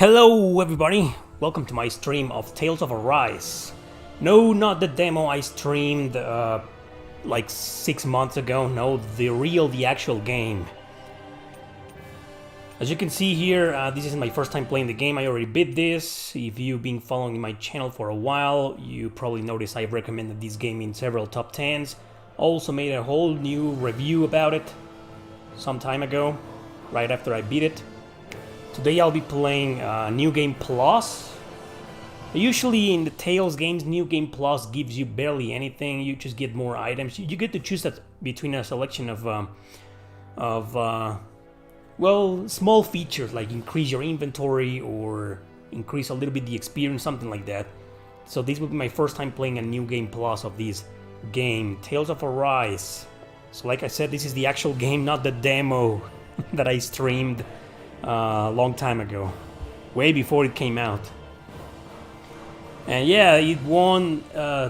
Hello everybody, welcome to my stream of Tales of Arise. No, not the demo I streamed like 6 months ago, no, the actual game. As you can see here, this is my first time playing the game. I already beat this. If you've been following my channel for a while, you probably noticed I've recommended this game in several top 10s. Also made a whole new review about it some time ago, right after I beat it. Today I'll be playing New Game Plus. Usually in the Tales games, New Game Plus gives you barely anything. You just get more items. You get to choose that between a selection of well, small features like increase your inventory or increase a little bit the experience, something like that. So this will be my first time playing a New Game Plus of this game, Tales of Arise. So like I said, this is the actual game, not the demo that I streamed a long time ago, way before it came out. And yeah, it won,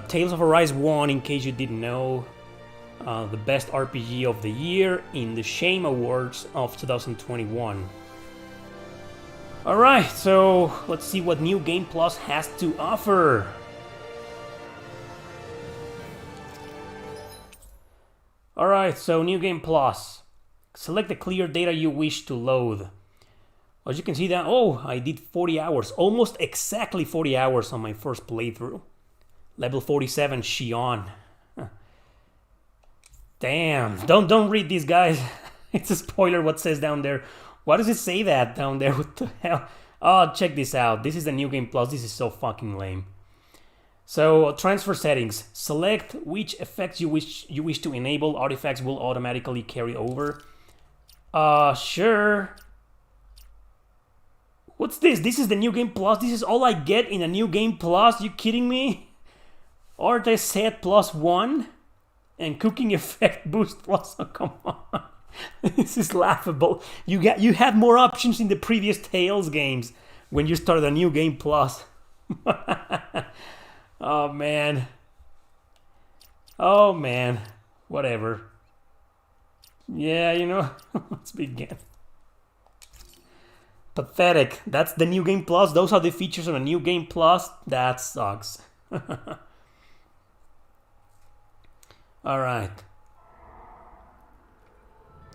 Tales of Arise won, in case you didn't know, the best RPG of the year in the Shame Awards of 2021. Alright, so let's see what New Game Plus has to offer. Alright, so New Game Plus. Select the clear data you wish to load. As you can see that, oh, I did 40 hours, almost exactly 40 hours on my first playthrough. Level 47 Shionne. Damn, don't read these, guys. It's a spoiler what says down there. Why does it say that down there? What the hell? Oh, check this out. This is the New Game Plus. This is so fucking lame. So, transfer settings. Select which effects you wish to enable. Artifacts will automatically carry over. Sure. What's this? This is the New Game Plus? This is all I get in a New Game Plus? You kidding me? Art set +1 and cooking effect boost plus. Oh, come on. This is laughable. You had more options in the previous Tales games when you started a New Game Plus. Oh man. Oh man. Whatever. Yeah, you know, let's begin. Pathetic. That's the New Game Plus. Those are the features of a New Game Plus. That sucks. Alright.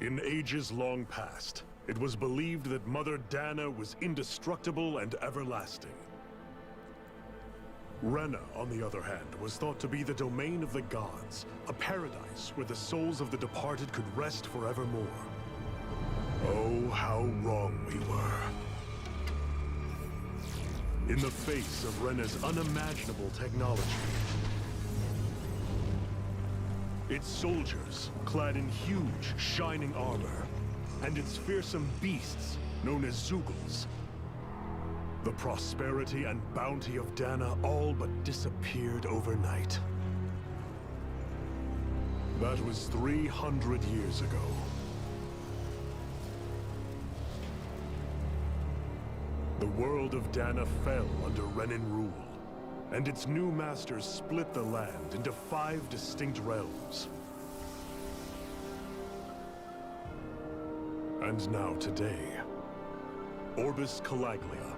In ages long past, it was believed that Mother Dana was indestructible and everlasting. Rena, on the other hand, was thought to be the domain of the gods, a paradise where the souls of the departed could rest forevermore. Oh, how wrong we were. In the face of Rena's unimaginable technology, its soldiers, clad in huge, shining armor, and its fearsome beasts, known as Zeugles, the prosperity and bounty of Dana all but disappeared overnight. That was 300 years ago. The world of Dana fell under Renan rule, and its new masters split the land into 5 distinct realms. And now today, Orbis Calaglia,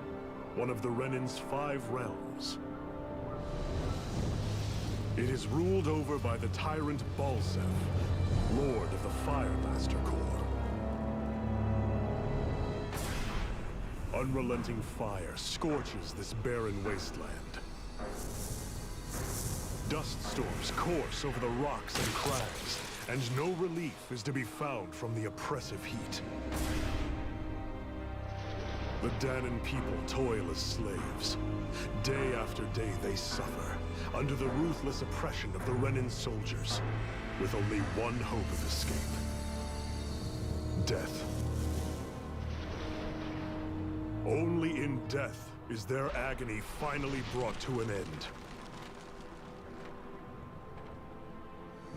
one of the Renan's 5 realms. It is ruled over by the tyrant Balsef, Lord of the Fire Master Corps. Unrelenting fire scorches this barren wasteland. Dust storms course over the rocks and crags, and no relief is to be found from the oppressive heat. The Danan people toil as slaves. Day after day they suffer, under the ruthless oppression of the Renan soldiers, with only one hope of escape: death. Only in death is their agony finally brought to an end.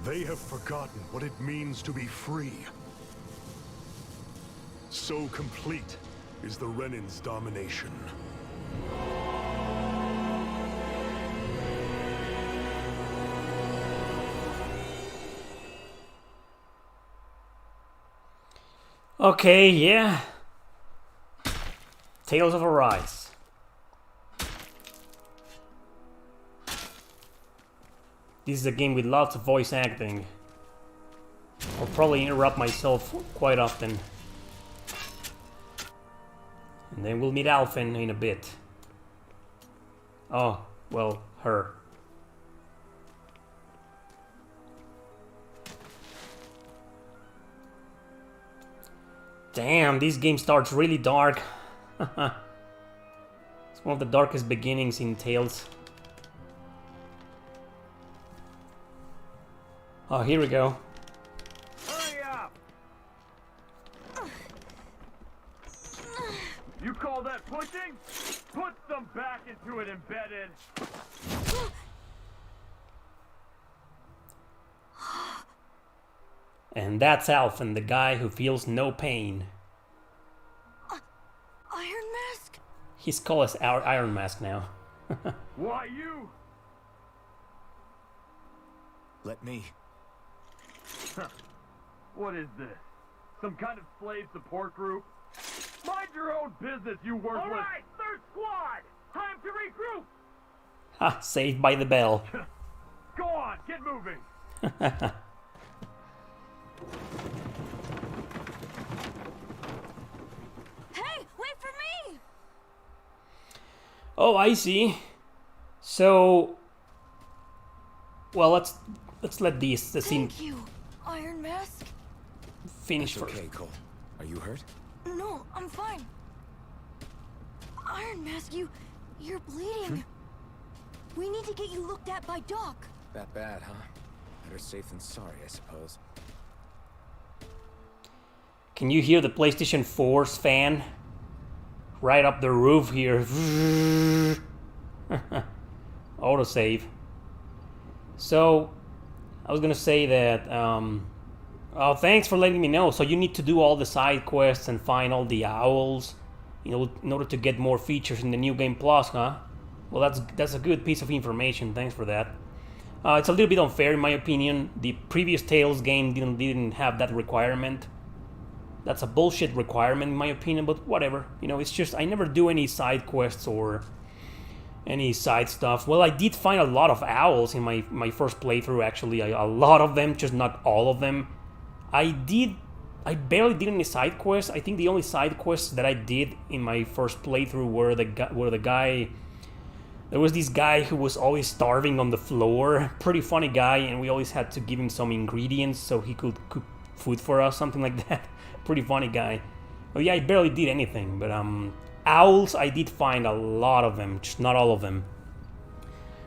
They have forgotten what it means to be free. So complete is the Renan's domination. Okay, yeah. Tales of Arise. This is a game with lots of voice acting. I'll probably interrupt myself quite often. And then we'll meet Alphen in a bit. Oh, well, her. Damn, this game starts really dark. It's one of the darkest beginnings in Tales. Oh, here we go. Hurry up! You call that pushing? Put some back into it, embedded. And that's Alphen, the guy who feels no pain. Iron Mask? He's called as our Iron Mask now. Why you? Let me. What is this? Some kind of slave support group? Mind your own business, you worthless! Alright, third squad! Time to regroup! Ha, saved by the bell. Go on, get moving! Hey, wait for me! Oh, I see. So, well, let's let the scene Thank you, Iron Mask. finish It's first. okay, Cole. Are you hurt? No, I'm fine. Iron Mask, you're bleeding. We need to get you looked at by Doc. That bad, huh? Better safe than sorry, I suppose. Can you hear the PlayStation 4's fan? Right up the roof here. Autosave. So, I was gonna say that, oh, thanks for letting me know. So you need to do all the side quests and find all the owls, you know, in order to get more features in the New Game Plus, huh? Well, that's a good piece of information. Thanks for that. It's a little bit unfair in my opinion. The previous Tales game didn't have that requirement. That's a bullshit requirement in my opinion, but whatever. You know, it's just I never do any side quests or any side stuff. Well, I did find a lot of owls in my first playthrough, actually. A lot of them, just not all of them. I barely did any side quests. I think the only side quests that I did in my first playthrough were the guy... There was this guy who was always starving on the floor. Pretty funny guy, and we always had to give him some ingredients so he could cook food for us, something like that. Pretty funny guy. Well, yeah, I barely did anything, but owls, I did find a lot of them, just not all of them.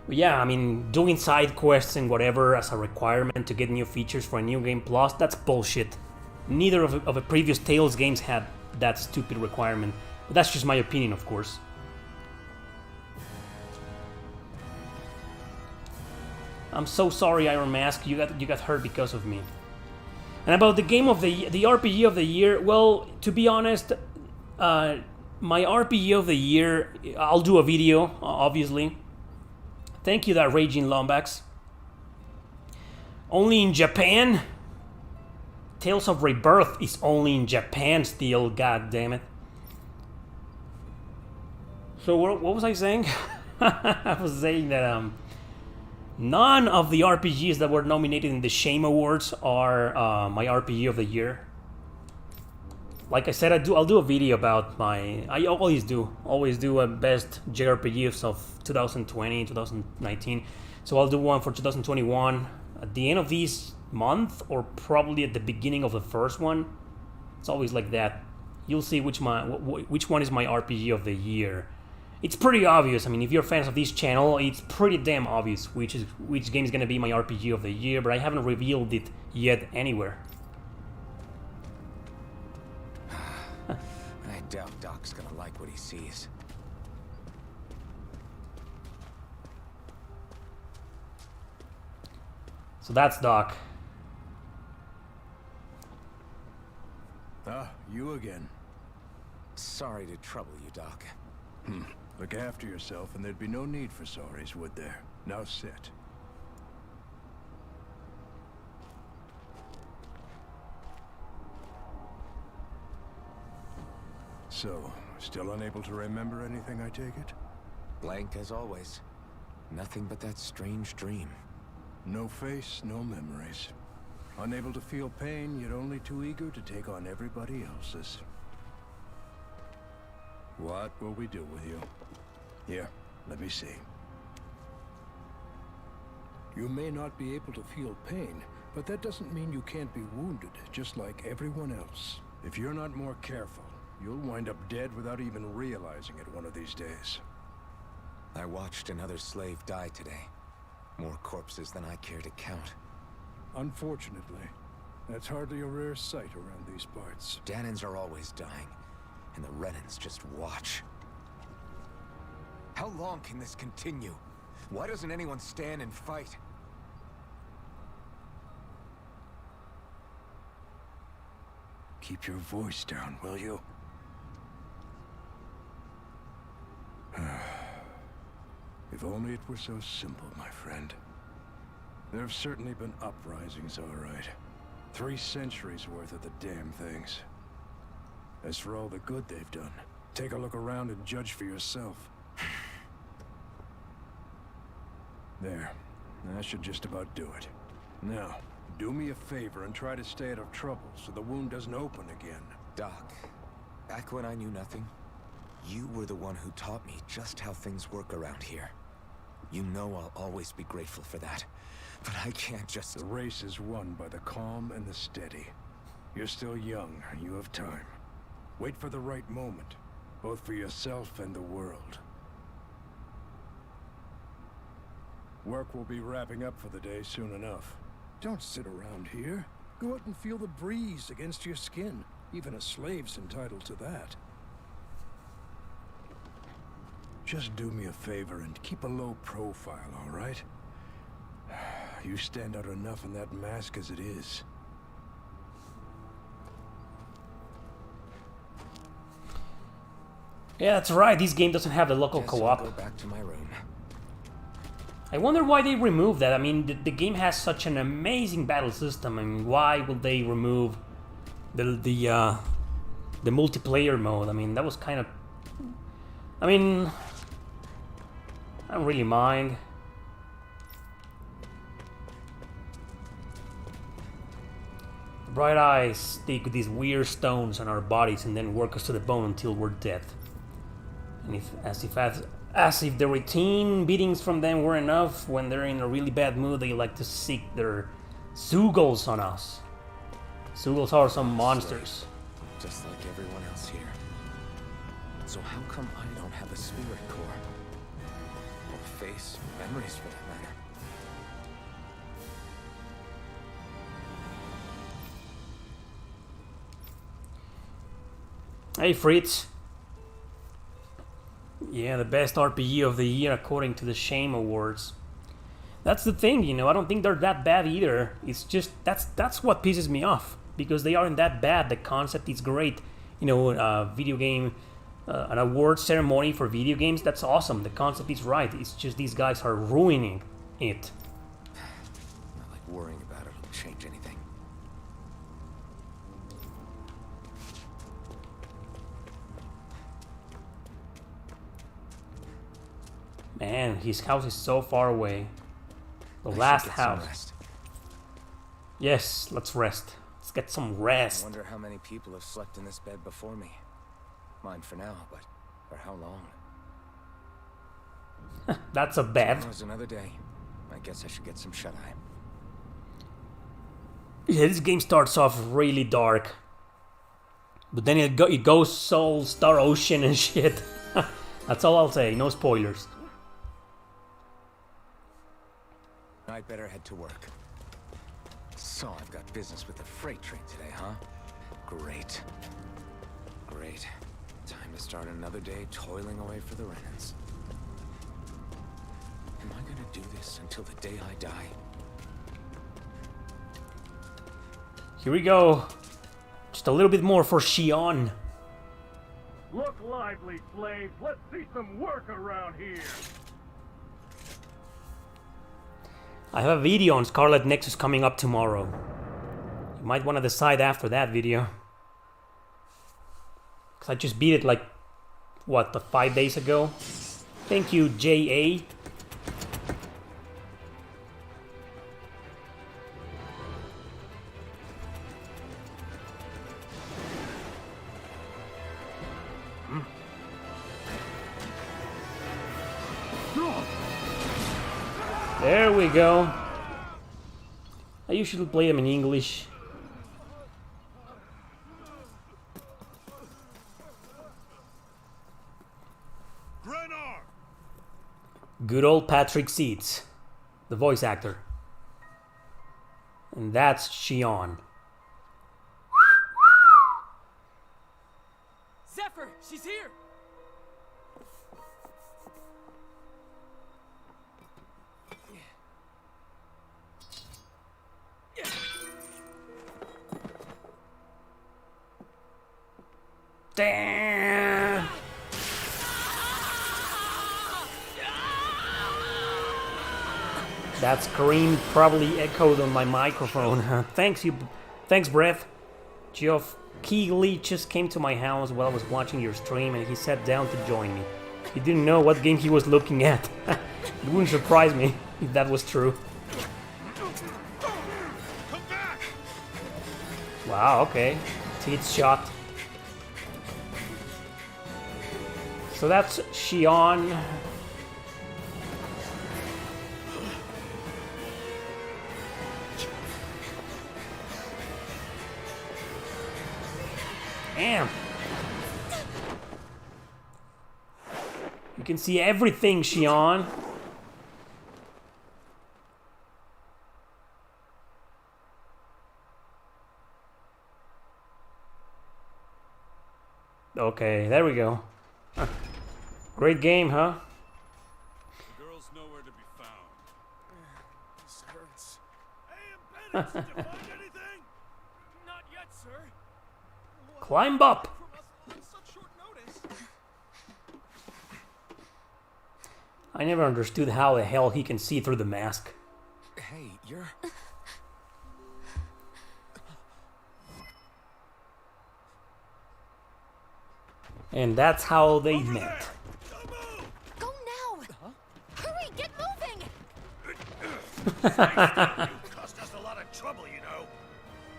But yeah, I mean, doing side quests and whatever as a requirement to get new features for a New Game Plus, that's bullshit. Neither of the previous Tales games had that stupid requirement. But that's just my opinion, of course. I'm so sorry, Iron Mask, you got hurt because of me. And about the game of the RPG of the year, well, to be honest, my RPG of the year, I'll do a video, obviously. Thank you, that Raging Lombax. Only in Japan? Tales of Rebirth is only in Japan still, god damn it. So what was I saying? I was saying that none of the RPGs that were nominated in the Shame Awards are my RPG of the year. Like I said, I'll do a video about I always do a best JRPGs of 2020, 2019. So I'll do one for 2021 at the end of this month, or probably at the beginning of the first one. It's always like that. You'll see which one is my RPG of the year. It's pretty obvious. I mean, if you're fans of this channel, it's pretty damn obvious which game is gonna be my RPG of the year, but I haven't revealed it yet anywhere. I doubt Doc's gonna like what he sees. So that's Doc. Ah, you again. Sorry to trouble you, Doc. Look after yourself, and there'd be no need for sorries, would there? Now sit. So, still unable to remember anything, I take it? Blank as always. Nothing but that strange dream. No face, no memories. Unable to feel pain, yet only too eager to take on everybody else's. What will we do with you? Here, let me see. You may not be able to feel pain, but that doesn't mean you can't be wounded, just like everyone else. If you're not more careful, you'll wind up dead without even realizing it one of these days. I watched another slave die today. More corpses than I care to count. Unfortunately, that's hardly a rare sight around these parts. Danans are always dying, and the Renans just watch. How long can this continue? Why doesn't anyone stand and fight? Keep your voice down, will you? If only it were so simple, my friend. There have certainly been uprisings, all right. 3 centuries worth of the damn things. As for all the good they've done, take a look around and judge for yourself. There. That should just about do it. Now, do me a favor and try to stay out of trouble so the wound doesn't open again. Doc, back when I knew nothing, you were the one who taught me just how things work around here. You know I'll always be grateful for that. But I can't just... The race is won by the calm and the steady. You're still young, you have time. Wait for the right moment, both for yourself and the world. Work will be wrapping up for the day soon enough. Don't sit around here. Go out and feel the breeze against your skin. Even a slave's entitled to that. Just do me a favor and keep a low profile, all right? You stand out enough in that mask as it is. Yeah, that's right. This game doesn't have the local Guess I'll co-op. go back to my room. I wonder why they removed that. I mean, the game has such an amazing battle system. I mean, why would they remove the multiplayer mode? I mean, that was kind of... I mean, I don't really mind. Bright eyes stick these weird stones on our bodies and then work us to the bone until we're dead. And as if the routine beatings from them were enough, when they're in a really bad mood, they like to seek their Zoogles on us. Zoogles are some monsters. Just like everyone else here. So how come I don't have a spirit core? Or a face, memories for that matter? Hey Fritz. Yeah, the best RPG of the year according to the Shame Awards. That's the thing, you know, I don't think they're that bad either. It's just, that's what pisses me off. Because they aren't that bad, the concept is great. You know, video game, an award ceremony for video games, that's awesome. The concept is right, it's just these guys are ruining it. Not like worrying about it will change anything. Man, his house is so far away. The I should last get some house. rest. Yes, let's rest. Let's get some I rest. wonder how many people have slept in this bed before me. Mine for now, but for how long? That's a bed. Tomorrow's another day. I guess I should get some shut-eye. Yeah, this game starts off really dark. But then it goes all Star Ocean and shit. That's all I'll say, no spoilers. I'd better head to work. So I've got business with the freight train today, huh? Great. Great. Time to start another day toiling away for the Renans. Am I gonna do this until the day I die? Here we go. Just a little bit more for Shionne. Look lively, slaves. Let's see some work around here. I have a video on Scarlet Nexus coming up tomorrow. You might want to decide after that video. Because I just beat it like, what, 5 days ago? Thank you, J.A. There we go. I usually play them in English. Good old Patrick Seeds, the voice actor. And that's Shionne. Zephyr, she's here! Damn! That scream probably echoed on my microphone. Thanks, Breath. Geoff Keighley just came to my house while I was watching your stream and he sat down to join me. He didn't know what game he was looking at. It wouldn't surprise me if that was true. Wow, okay. Teeth shot. So that's Shionne. Damn. You can see everything, Shionne. Okay, there we go. Great game, huh? The girl's nowhere to be found. This hurts. Hey, Embedded, did you find anything? Not yet, sir. Climb up. From us on such short notice. I never understood how the hell he can see through the mask. Hey, you're... And that's how they met. Go now! Hurry, get moving! Cost us a lot of trouble, you know.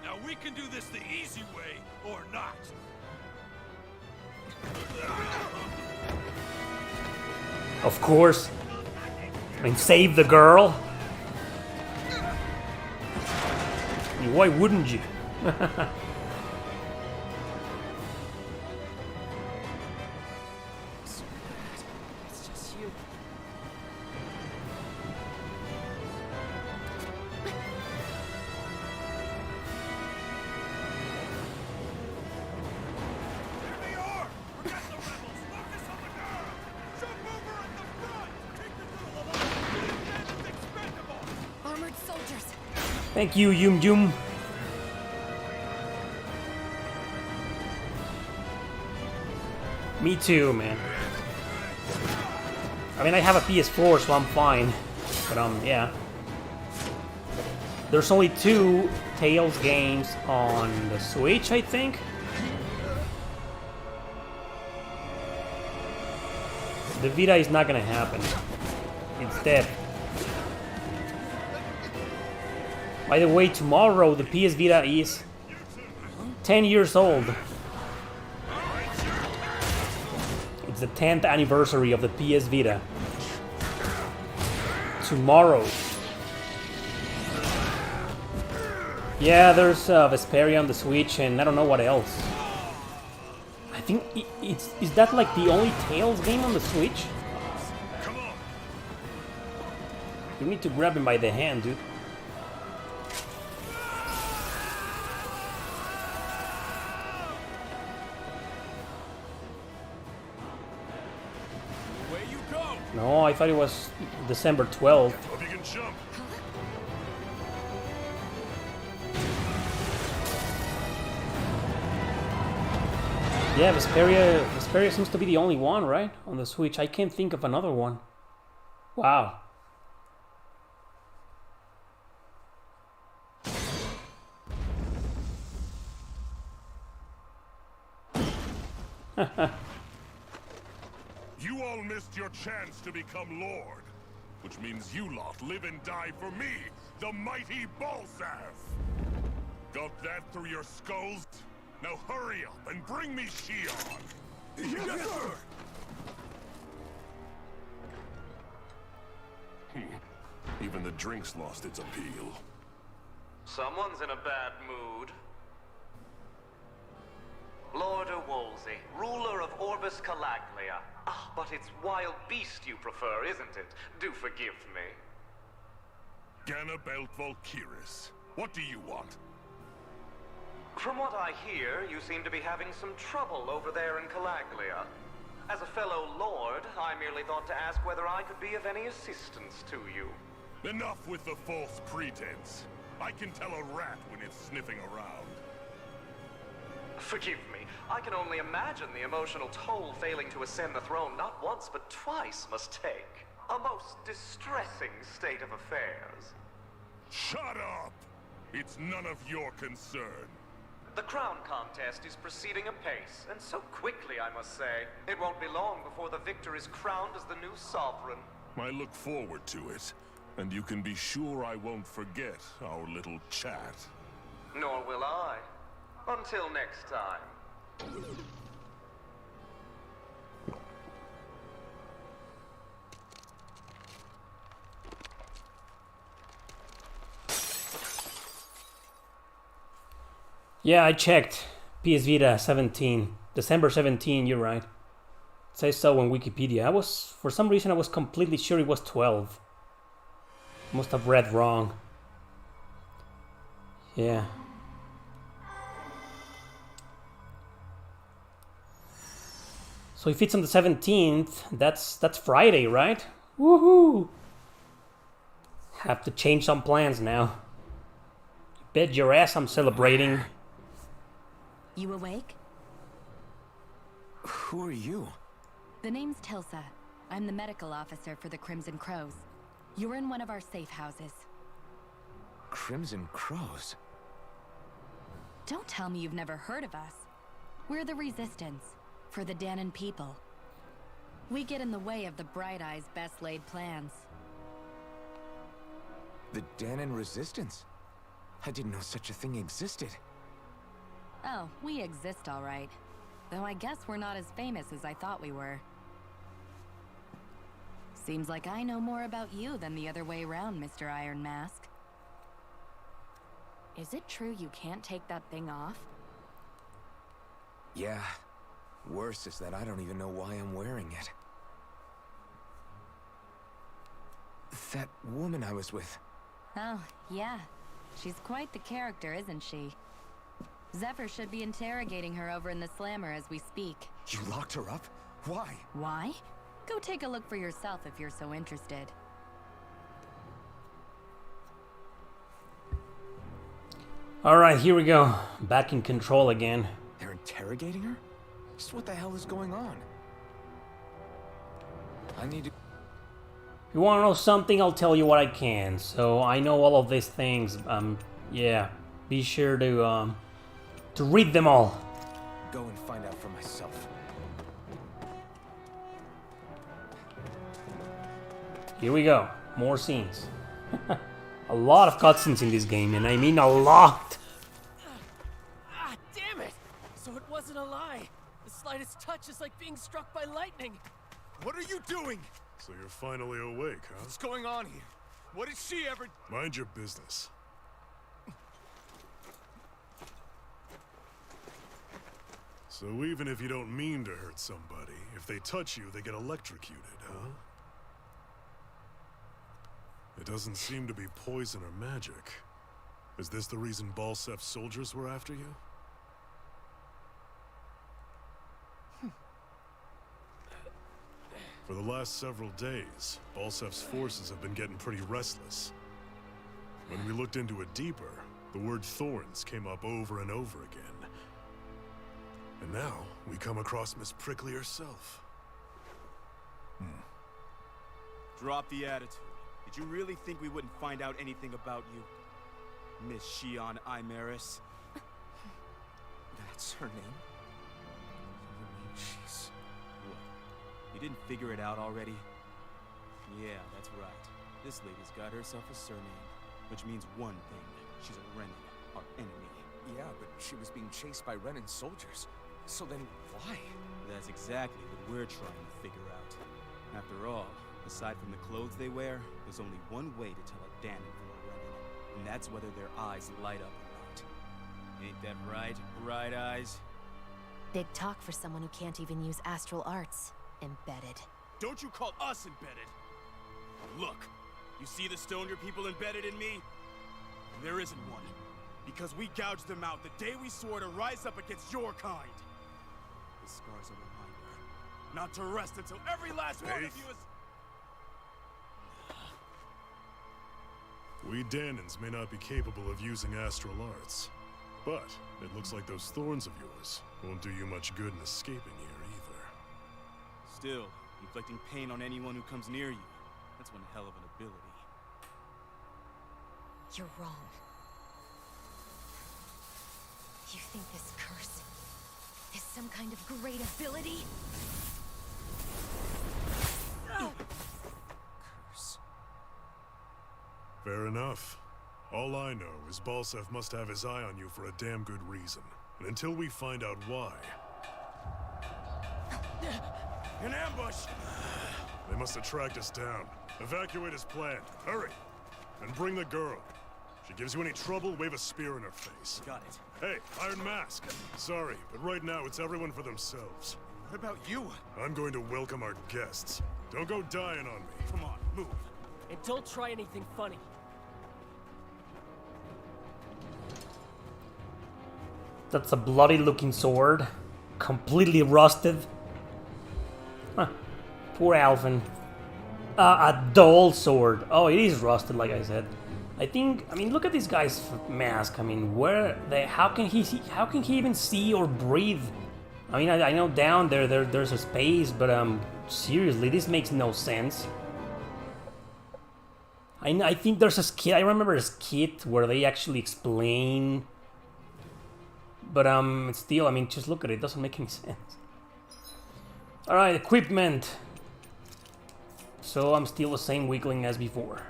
Now we can do this the easy way or not. Of course. I mean, save the girl. I mean, why wouldn't you? It's just you. Here they are! Forget the rebels! Focus on the girl! Jump over at the front! Take the girl along! It's expendable! Armored soldiers. Thank you, Yum Yum. Me too, man. I mean, I have a PS4, so I'm fine. But, yeah. There's only 2 Tales games on the Switch, I think. The Vita is not gonna happen. It's dead. By the way, tomorrow the PS Vita is 10 years old. It's the 10th anniversary of the PS Vita. Tomorrow. Yeah, there's Vesperia on the Switch, and I don't know what else. I think is that like the only Tales game on the Switch? Come on. You need to grab him by the hand, dude. Away you go. No, I thought it was December 12th. Hope you can jump. Yeah, Vesperia seems to be the only one, right? On the Switch. I can't think of another one. Wow. You all missed your chance to become Lord, which means you lot live and die for me, the mighty Balsav. Got that through your skulls? Now hurry up and bring me Shionne. Yes, sir! Even the drink's lost its appeal. Someone's in a bad mood. Lord Wolsey, ruler of Orbis Calaglia. Ah, but it's wild beast you prefer, isn't it? Do forgive me. Ganabelt Valkyris, what do you want? From what I hear, you seem to be having some trouble over there in Calaglia. As a fellow lord, I merely thought to ask whether I could be of any assistance to you. Enough with the false pretense. I can tell a rat when it's sniffing around. Forgive me, I can only imagine the emotional toll failing to ascend the throne not once but twice must take. A most distressing state of affairs. Shut up! It's none of your concern. The crown contest is proceeding apace, and so quickly, I must say. It won't be long before the victor is crowned as the new sovereign. I look forward to it, and you can be sure I won't forget our little chat. Nor will I. Until next time. Yeah, I checked. PS Vita 17. December 17, you're right. It says so on Wikipedia. For some reason, I was completely sure it was 12. Must have read wrong. Yeah. So if it's on the 17th, that's Friday, right? Woohoo! Have to change some plans now. Bet your ass I'm celebrating. You awake? Who are you? The name's Tilsa. I'm the medical officer for the Crimson Crows. You're in one of our safe houses. Crimson Crows? Don't tell me you've never heard of us. We're the Resistance, for the Danon people. We get in the way of the Bright Eye's best laid plans. The Danon Resistance? I didn't know such a thing existed. Oh, we exist all right. Though I guess we're not as famous as I thought we were. Seems like I know more about you than the other way around, Mr. Iron Mask. Is it true you can't take that thing off? Yeah. Worse is that I don't even know why I'm wearing it. That woman I was with. Oh, yeah. She's quite the character, isn't she? Zephyr should be interrogating her over in the Slammer as we speak. You locked her up? Why? Why? Go take a look for yourself if you're so interested. Alright, here we go. Back in control again. They're interrogating her? Just what the hell is going on? I need to... If you want to know something, I'll tell you what I can. So I know all of these things. Yeah. Be sure to read them all. go and find out for myself. Here we go. More scenes. A lot of cutscenes in this game, and I mean a lot. Ah, damn it! So it wasn't a lie. The slightest touch is like being struck by lightning. What are you doing? So you're finally awake, huh? What's going on here? What did she ever... Mind your business. So even if you don't mean to hurt somebody, if they touch you, they get electrocuted, huh? It doesn't seem to be poison or magic. Is this the reason Balsef's soldiers were after you? For the last several days, Balsef's forces have been getting pretty restless. When we looked into it deeper, the word thorns came up over and over again. And now, we come across Miss Prickly herself. Drop the attitude. Did you really think we wouldn't find out anything about you? Miss Shionne Imaris? That's her name? You mean You didn't figure it out already? Yeah, that's right. This lady's got herself a surname, which means one thing. She's a Renan, our enemy. Yeah, but she was being chased by Renan soldiers. So then, why? That's exactly what we're trying to figure out. After all, aside from the clothes they wear, there's only one way to tell a Danon from a Renan, and that's whether their eyes light up or not. Ain't that right, Bright Eyes? Big talk for someone who can't even use astral arts. Embedded. Don't you call us embedded! Look, you see the stoner people embedded in me? There isn't one. Because we gouged them out the day we swore to rise up against your kind. The scar's a reminder not to rest until every last one of you is... We Danons may not be capable of using astral arts, but it looks like those thorns of yours won't do you much good in escaping here either. Still, inflicting pain on anyone who comes near you, that's one hell of an ability. You're wrong. You think this curse is some kind of great ability? Curse. Fair enough. All I know is Balsef must have his eye on you for a damn good reason. And until we find out why... An ambush! They must have tracked us down. Evacuate as planned. Hurry! And bring the girl. If she gives you any trouble, wave a spear in her face. Got it. Hey, Iron Mask. Sorry, but right now it's everyone for themselves. What about you? I'm going to welcome our guests. Don't go dying on me. Come on, move. And don't try anything funny. That's a bloody looking sword. Completely rusted. Huh. Poor Alvin. A dull sword. Oh, it is rusted, like I said. I mean, look at this guy's mask. I mean, how can he even see or breathe? I mean, I know down there's a space, but seriously, this makes no sense. I think there's a skit. I remember a skit where they actually explain. But still, I mean, just look at it. It doesn't make any sense. All right, equipment. So I'm still the same weakling as before.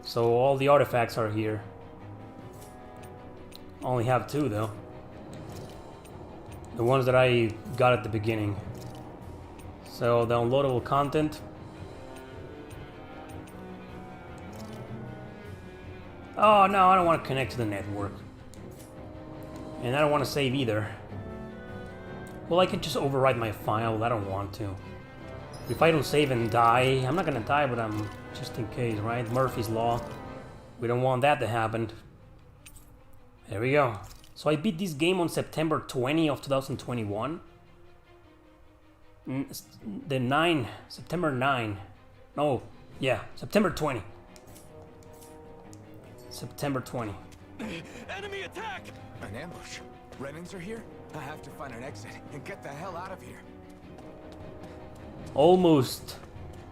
So all the artifacts are here. Only have 2 though. The ones that I got at the beginning. So downloadable content. Oh no, I don't want to connect to the network. And I don't want to save either. Well, I could just overwrite my file, I don't want to. If I don't save and die, I'm not gonna die, but I'm just in case, right? Murphy's Law. We don't want that to happen. There we go. So I beat this game on September 20 of 2021. September 9. No, yeah, September 20. September 20. Enemy attack! An ambush. Renans are here? I have to find an exit and get the hell out of here. Almost.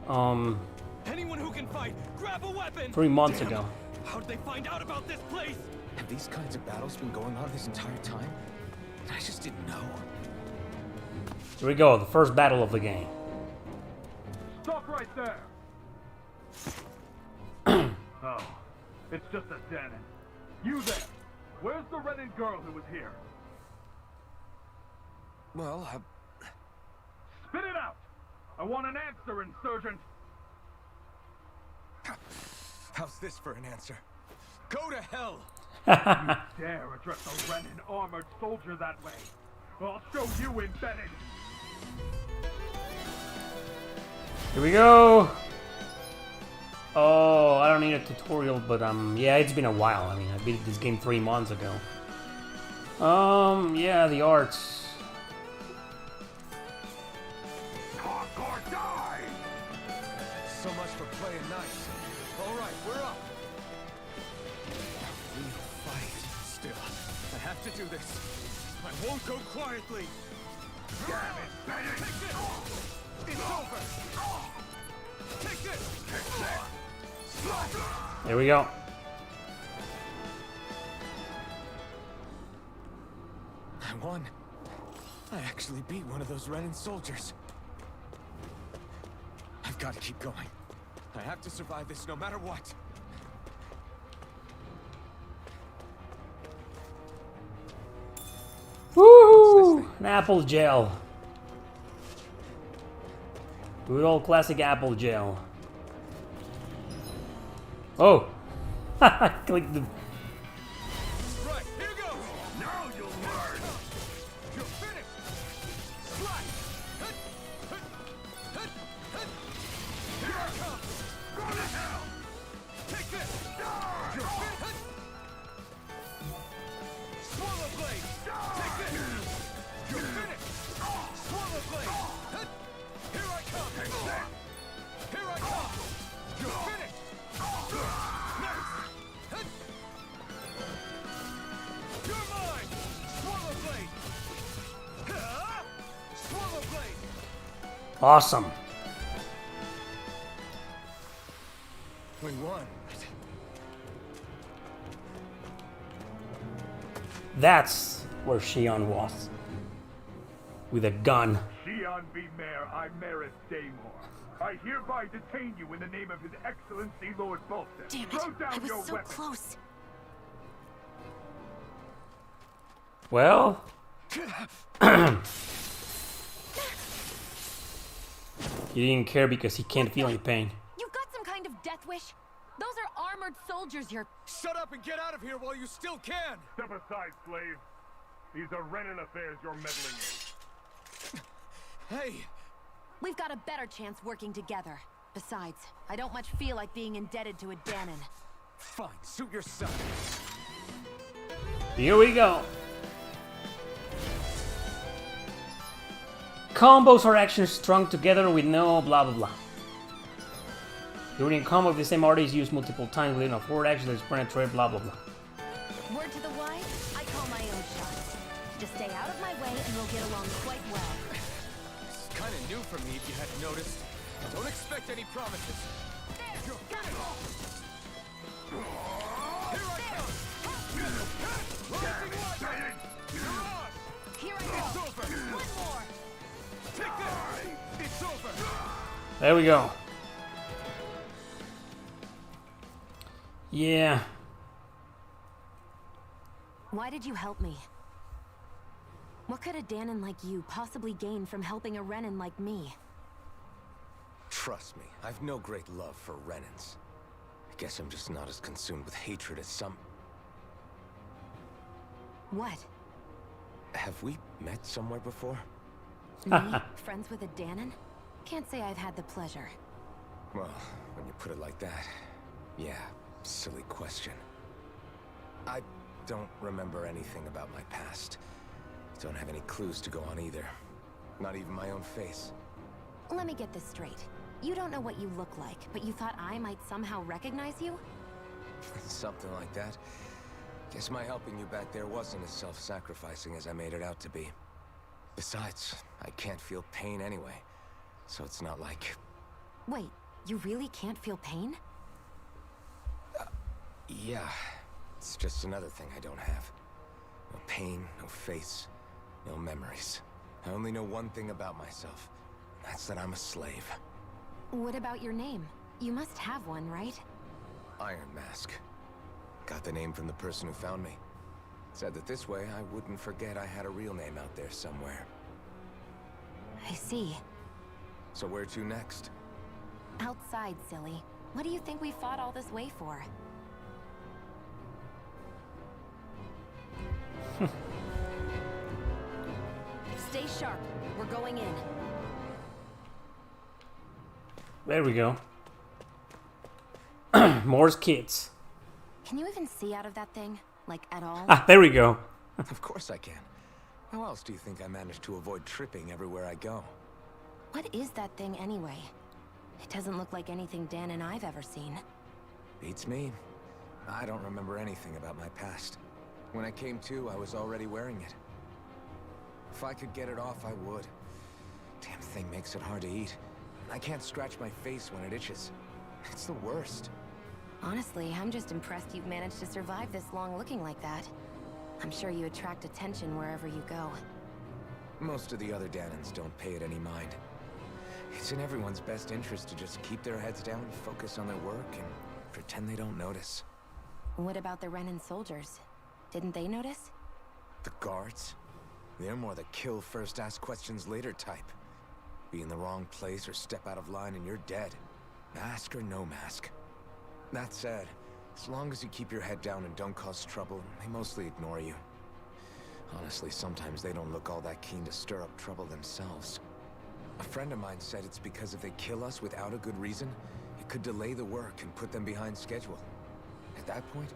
Anyone who can fight, grab a weapon! 3 months Damn. ago. How did they find out about this place? Have these kinds of battles been going on this entire time? I just didn't know. Here we go, the first battle of the game. Stop right there! Oh, it's just a Danon. You there! Where's the Renan girl who was here? Well, Spit it out! I want an answer, insurgent! how's this for an answer? Go to hell! You dare address a Renan armored soldier that way? I'll show you embedded! Here we go! Oh, I don't need a tutorial, but yeah, it's been a while. I mean, I beat this game 3 months ago. Yeah, the arts. Talk or die! So much for playing nice. Alright, we're up. We'll fight still. I have to do this. I won't go quietly! Damn it, Benny! It's over! Take this! There we go. I won. I actually actually beat one of those Renan soldiers. I've got to keep going. I have to survive this no matter what. Woohoo! An apple gel. Good old classic apple gel. Oh! I clicked the... Right, here goes! Now you'll learn! You're finished! Slide! Hut! Hut! Hut! Hut! Here I come! Go to hell! Take this! You're finished! Hut! Swallow blade! Take this! You're finished! Swallow blade! Hut! Here I come! Here I come! You're finished! Next! Hut! You're mine! Swallow blade! Ha! Swallow blade! Awesome. We won. That's where Shionne was. With a gun. Shionne v. Mayor, I Maris Daymore. I hereby detain you in the name of His Excellency Lord Bolton. Damn it! Throw down I was your so weapon. close. Well... He didn't care because he can't feel any pain. You've got some kind of death wish? Those are armored soldiers you're... Shut up and get out of here while you still can! Step aside, slave. These are Renan affairs you're meddling in. Hey! We've got a better chance working together. Besides, I don't much feel like being indebted to a Danon. Fine, suit yourself. Here we go. Combos are actions strung together with no blah blah blah. During a combo of the same artist used multiple times within a forward action that is penetrate blah blah blah. Word to the wise, I call my own shots. Just stay out of my way and we'll get along quite well. It's kind of new for me if you hadn't noticed. Don't expect any promises. There, got it. Here I come! Rising lightning! You're on! Here I go. It's over! One more. Take this! It's over! There we go. Yeah. Why did you help me? What could a Danon like you possibly gain from helping a Renan like me? Trust me, I've no great love for Renans. I guess I'm just not as consumed with hatred as some... What? Have we met somewhere before? Me? Friends with a Danon? Can't say I've had the pleasure. Well, when you put it like that, yeah, silly question. I don't remember anything about my past. Don't have any clues to go on either. Not even my own face. Let me get this straight. You don't know what you look like, but you thought I might somehow recognize you? Something like that. Guess my helping you back there wasn't as self-sacrificing as I made it out to be. Besides, I can't feel pain anyway, so it's not like... Wait, you really can't feel pain? Yeah, it's just another thing I don't have. No pain, no face, no memories. I only know one thing about myself. That's that I'm a slave. What about your name? You must have one, right? Iron Mask. Got the name from the person who found me. Said that this way I wouldn't forget I had a real name out there somewhere. I see. So where to next? Outside, silly. What do you think we fought all this way for? Stay sharp. We're going in. There we go. Moore's kids. Can you even see out of that thing? Like, at all? Ah, there we go. Of course I can. How else do you think I managed to avoid tripping everywhere I go? What is that thing anyway? It doesn't look like anything Dan and I've ever seen. Beats me. I don't remember anything about my past. When I came to, I was already wearing it. If I could get it off, I would. Damn thing makes it hard to eat. I can't scratch my face when it itches. It's the worst. Honestly, I'm just impressed you've managed to survive this long looking like that. I'm sure you attract attention wherever you go. Most of the other Danans don't pay it any mind. It's in everyone's best interest to just keep their heads down, focus on their work, and pretend they don't notice. What about the Renan soldiers? Didn't they notice? The guards? They're more the kill first, ask questions later type. Be in the wrong place or step out of line and you're dead. Mask or no mask. That said, as long as you keep your head down and don't cause trouble, they mostly ignore you. Honestly, sometimes they don't look all that keen to stir up trouble themselves. A friend of mine said it's because if they kill us without a good reason, it could delay the work and put them behind schedule. At that point,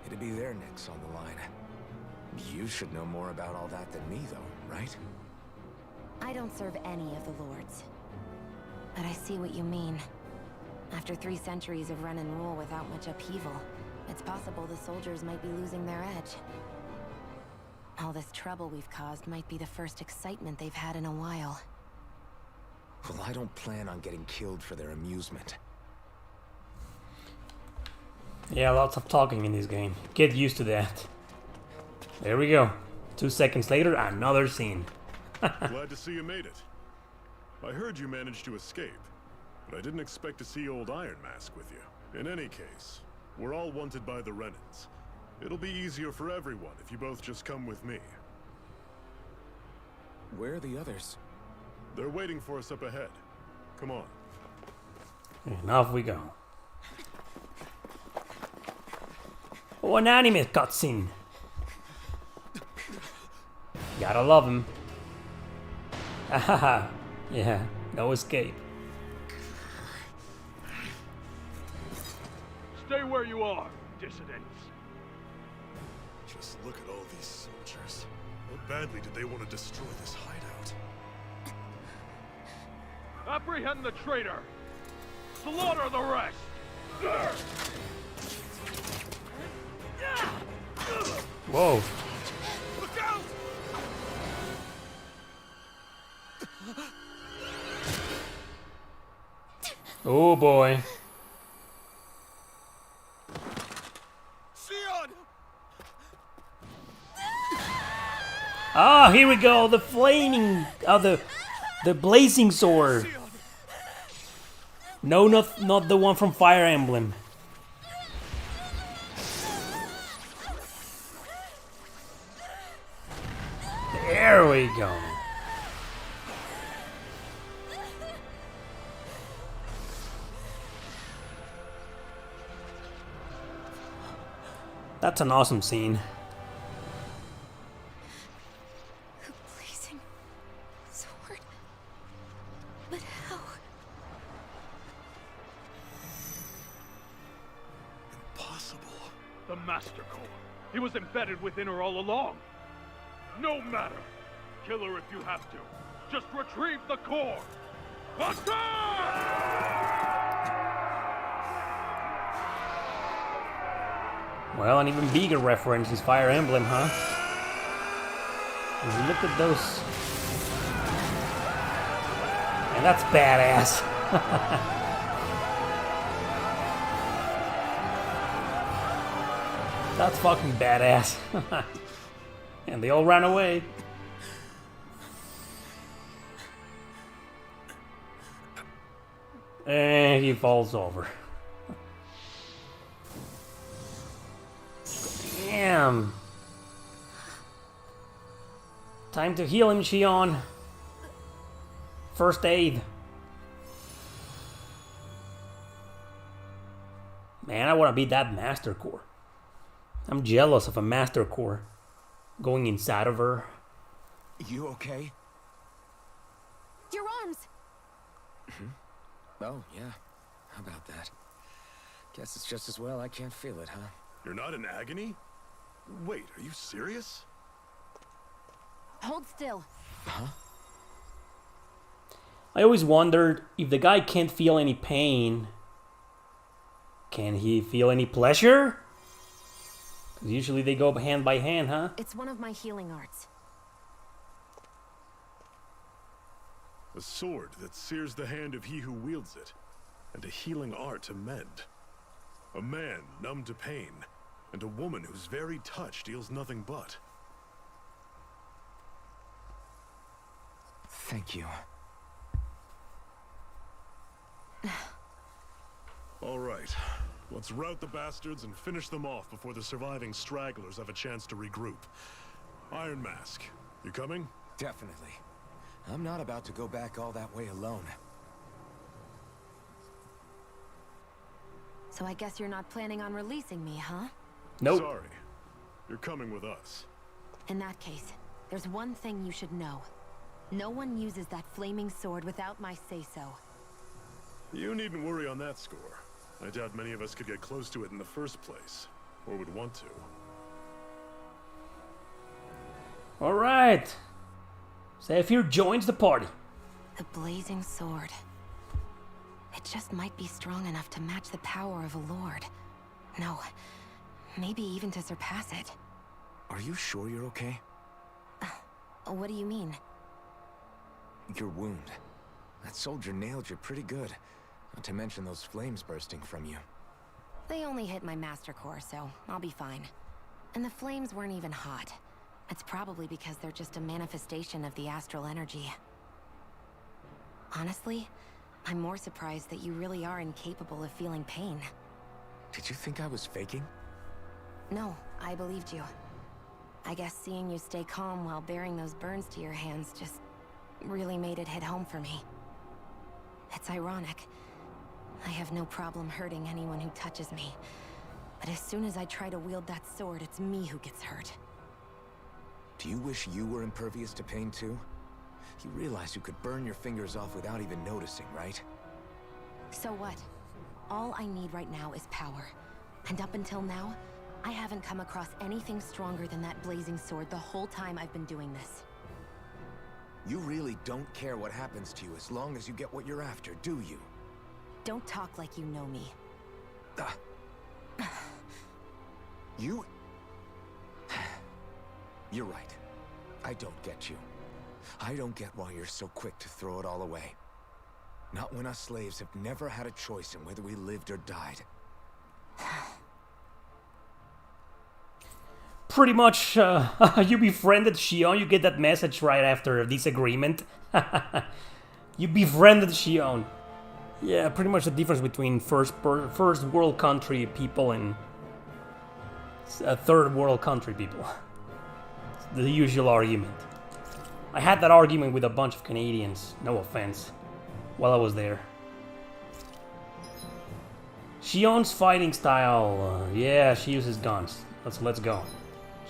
it'd be their necks on the line. You should know more about all that than me, though, right? I don't serve any of the lords. But I see what you mean. After 3 centuries of run and rule without much upheaval, it's possible the soldiers might be losing their edge. All this trouble we've caused might be the first excitement they've had in a while. Well, I don't plan on getting killed for their amusement. Yeah, lots of talking in this game. Get used to that. There we go. 2 seconds later, another scene. Glad to see you made it. I heard you managed to escape, but I didn't expect to see old Iron Mask with you. In any case, we're all wanted by the Renans. It'll be easier for everyone if you both just come with me. Where are the others? They're waiting for us up ahead. Come on. And off we go. Oh, an anime cutscene. Gotta love him. Haha. Yeah, no escape. Stay where you are, dissidents. Just look at all these soldiers. How badly did they want to destroy this hideout? Apprehend the traitor! Slaughter the rest! Whoa. Look out! Oh boy. Shionne! Ah, here we go. The flaming, the blazing sword. No, not the one from Fire Emblem. There we go. That's an awesome scene. The blazing sword. But how? Impossible. The Master Core. He was embedded within her all along. No matter. Kill her if you have to. Just retrieve the core. Well, an even bigger reference is Fire Emblem, huh? And look at those. And that's badass. That's fucking badass. And they all ran away. And he falls over. Damn. Time to heal him, Shionne. First aid. Man, I want to be that Master Core. I'm jealous of a Master Core going inside of her. You okay? Your arms! Oh, yeah. How about that? Guess it's just as well I can't feel it, huh? You're not in agony? Wait, are you serious? Hold still. Huh? I always wondered if the guy can't feel any pain, can he feel any pleasure? Because usually they go hand by hand, huh? It's one of my healing arts. A sword that sears the hand of he who wields it, and a healing art to mend. A man numb to pain, and a woman whose very touch deals nothing but. Thank you. All right. Let's rout the bastards and finish them off before the surviving stragglers have a chance to regroup. Iron Mask, you coming? Definitely. I'm not about to go back all that way alone. So I guess you're not planning on releasing me, huh? Nope. Sorry. You're coming with us. In that case, there's one thing you should know. No one uses that flaming sword without my say-so. You needn't worry on that score. I doubt many of us could get close to it in the first place, or would want to. Alright. Zephyr joins the party. The blazing sword. It just might be strong enough to match the power of a lord. No, maybe even to surpass it. Are you sure you're okay? What do you mean? Your wound. That soldier nailed you pretty good. Not to mention those flames bursting from you. They only hit my master core, so I'll be fine. And the flames weren't even hot. It's probably because they're just a manifestation of the astral energy. Honestly, I'm more surprised that you really are incapable of feeling pain. Did you think I was faking? No, I believed you. I guess seeing you stay calm while bearing those burns to your hands just really made it hit home for me. It's ironic. I have no problem hurting anyone who touches me. But as soon as I try to wield that sword, it's me who gets hurt. Do you wish you were impervious to pain too? You realize you could burn your fingers off without even noticing, right? So what? All I need right now is power. And up until now, I haven't come across anything stronger than that blazing sword the whole time I've been doing this. You really don't care what happens to you as long as you get what you're after, do you? Don't talk like you know me. You... You're right. I don't get you. I don't get why you're so quick to throw it all away. Not when us slaves have never had a choice in whether we lived or died. Pretty much, you befriended Shionne, you get that message right after a disagreement. You befriended Shionne. Yeah, pretty much the difference between first world country people and third world country people. It's the usual argument. I had that argument with a bunch of Canadians, no offense, while I was there. Shionne's fighting style, yeah, she uses guns. Let's go.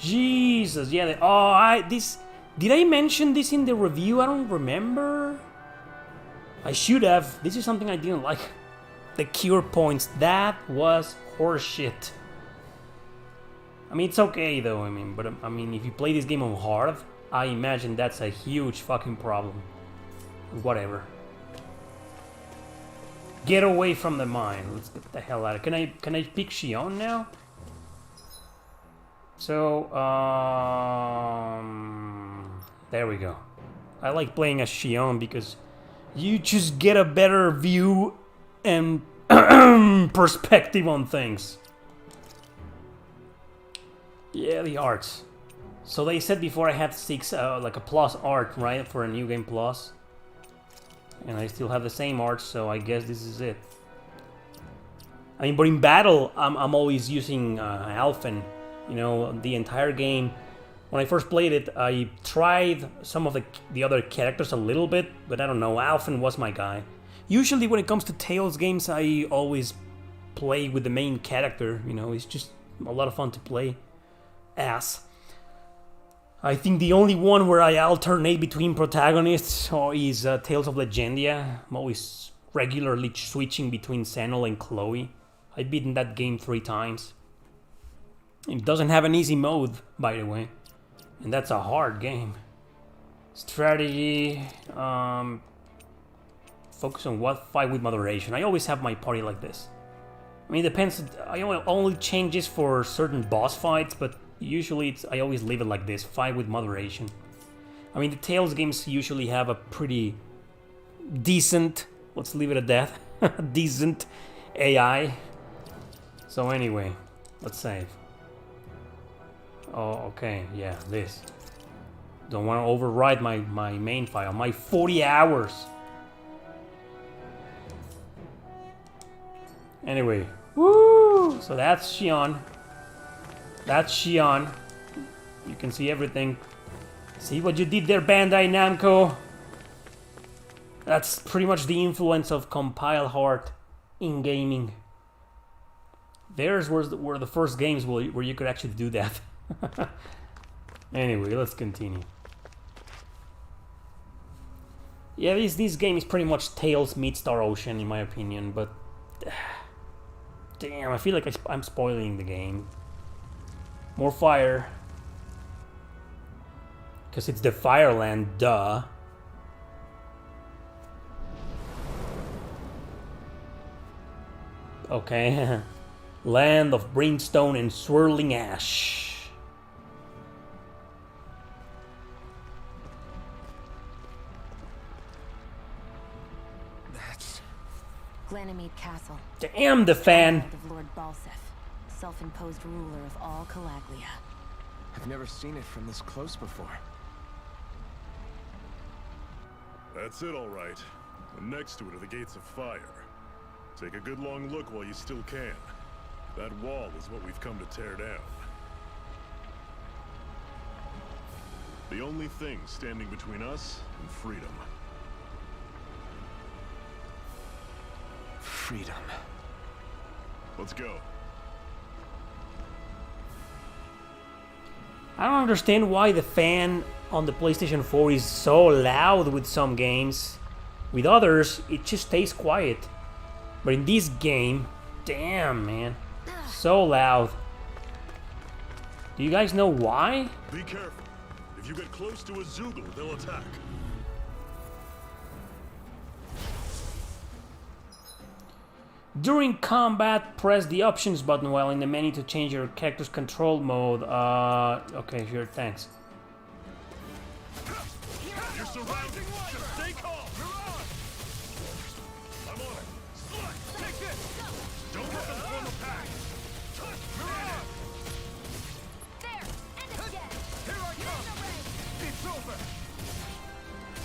Jesus, yeah. Did I mention this in the review? I don't remember. I should have. This is something I didn't like. The cure points. That was horseshit. I mean, it's okay though. But if you play this game on hard, I imagine that's a huge fucking problem. Whatever. Get away from the mine. Let's get the hell out of it. Can I pick Shionne now? So, there we go. I like playing as Shionne because you just get a better view and perspective on things. Yeah, the arts. So they said before I had 6, like a plus art, right, for a new game plus. And I still have the same art, so I guess this is it. But in battle, I'm always using Alphen. You know, the entire game. When I first played it, I tried some of the other characters a little bit, but I don't know, Alphen was my guy. Usually when it comes to Tales games, I always play with the main character, you know, it's just a lot of fun to play as. I think the only one where I alternate between protagonists is Tales of Legendia. I'm always regularly switching between Xenol and Chloe. I've beaten that game 3 times. It doesn't have an easy mode, by the way. And that's a hard game. Strategy. Focus on what? Fight with moderation. I always have my party like this. I mean, it depends. I only changes for certain boss fights, but usually I always leave it like this. Fight with moderation. I mean, the Tales games usually have a pretty decent, let's leave it at that, decent AI. So anyway, let's save. Oh, okay, yeah, this. Don't want to override my main file. My 40 hours. Anyway. Woo! So that's Shionne. That's Shionne. You can see everything. See what you did there, Bandai Namco? That's pretty much the influence of Compile Heart in gaming. Theirs were the first games where you could actually do that. Anyway, let's continue. Yeah, this game is pretty much Tales meets Star Ocean in my opinion, but damn, I feel like I'm spoiling the game. More fire. Because it's the Fireland, duh. Okay. Land of brimstone and swirling ash. That's... Glanamede Castle. Damn the fan! Of Lord Balsef, self-imposed ruler of all Calaglia. I've never seen it from this close before. That's it, all right. And next to it are the gates of fire. Take a good long look while you still can. That wall is what we've come to tear down. The only thing standing between us and freedom. Freedom. Let's go. I don't understand why the fan on the PlayStation 4 is so loud with some games. With others, it just stays quiet. But in this game, damn, man. So loud. Do you guys know why? Be careful. If you get close to a Zoogle, they'll attack. During combat, press the options button while in the menu to change your character's control mode. Okay, sure, thanks. You're surrounded. Just stay calm. I'm on it. Slut, take this. Don't let them form a pack. There! End it again! Here I come! It's over!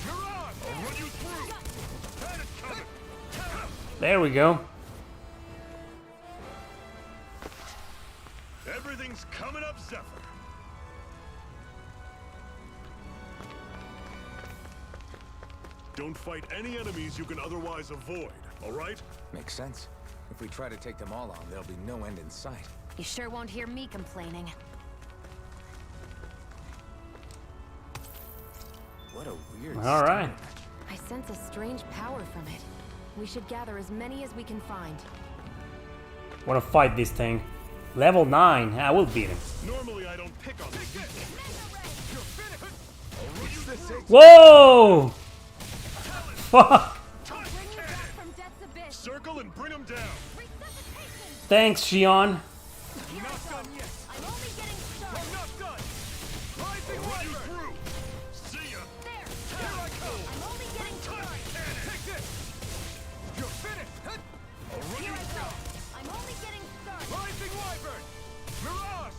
You're on! I'll run you through. That is coming! There we go. Everything's coming up, Zephyr. Don't fight any enemies you can otherwise avoid, all right? Makes sense. If we try to take them all on, there'll be no end in sight. You sure won't hear me complaining. What a weird All right. I sense a strange power from it. We should gather as many as we can find. Wanna fight this thing? Level 9. I will beat him. Normally I don't pick on these. Whoa! Fuck! Circle and bring them down. Thanks, Shionne. I'm not done yet! I'm only getting started! I'm not done! Rising I'll run you Wyvern! through. See ya. There! Here I come! I'm only getting started! Take this! You're finished! I'll run you through. I'm only getting started! Rising Wyvern! Mirage!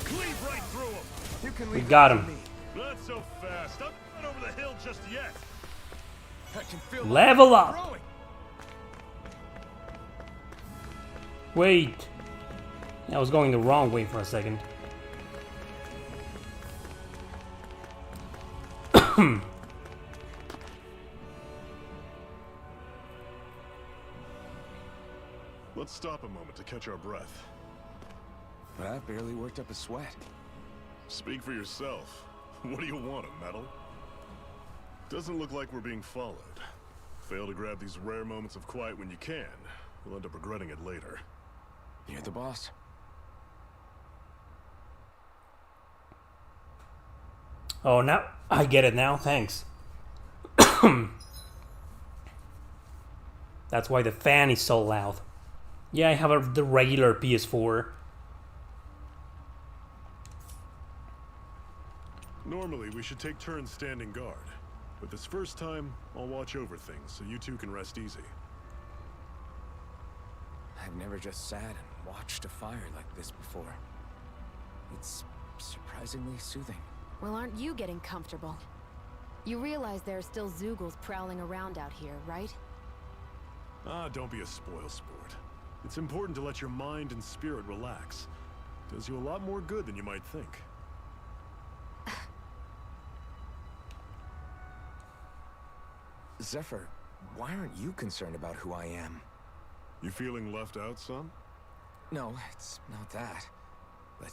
Cleave right through them. You can We leave got that to him. me. Not so fast. I'm not over the hill just yet. I can feel Level my up. growing. Wait. I was going the wrong way for a second. Let's stop a moment to catch our breath. But I've barely worked up a sweat. Speak for yourself. What do you want, a medal? Doesn't look like we're being followed. Fail to grab these rare moments of quiet when you can. You'll end up regretting it later. You're the boss. Oh, now I get it now. Thanks. That's why the fan is so loud. Yeah, I have the regular PS4. Normally, we should take turns standing guard. But this first time, I'll watch over things so you two can rest easy. I've never just sat and watched a fire like this before. It's surprisingly soothing. Well, aren't you getting comfortable? You realize there are still Zeugles prowling around out here, right? Ah, don't be a spoilsport. It's important to let your mind and spirit relax. Does you a lot more good than you might think. Zephyr, why aren't you concerned about who I am? You feeling left out, son? No, it's not that. But...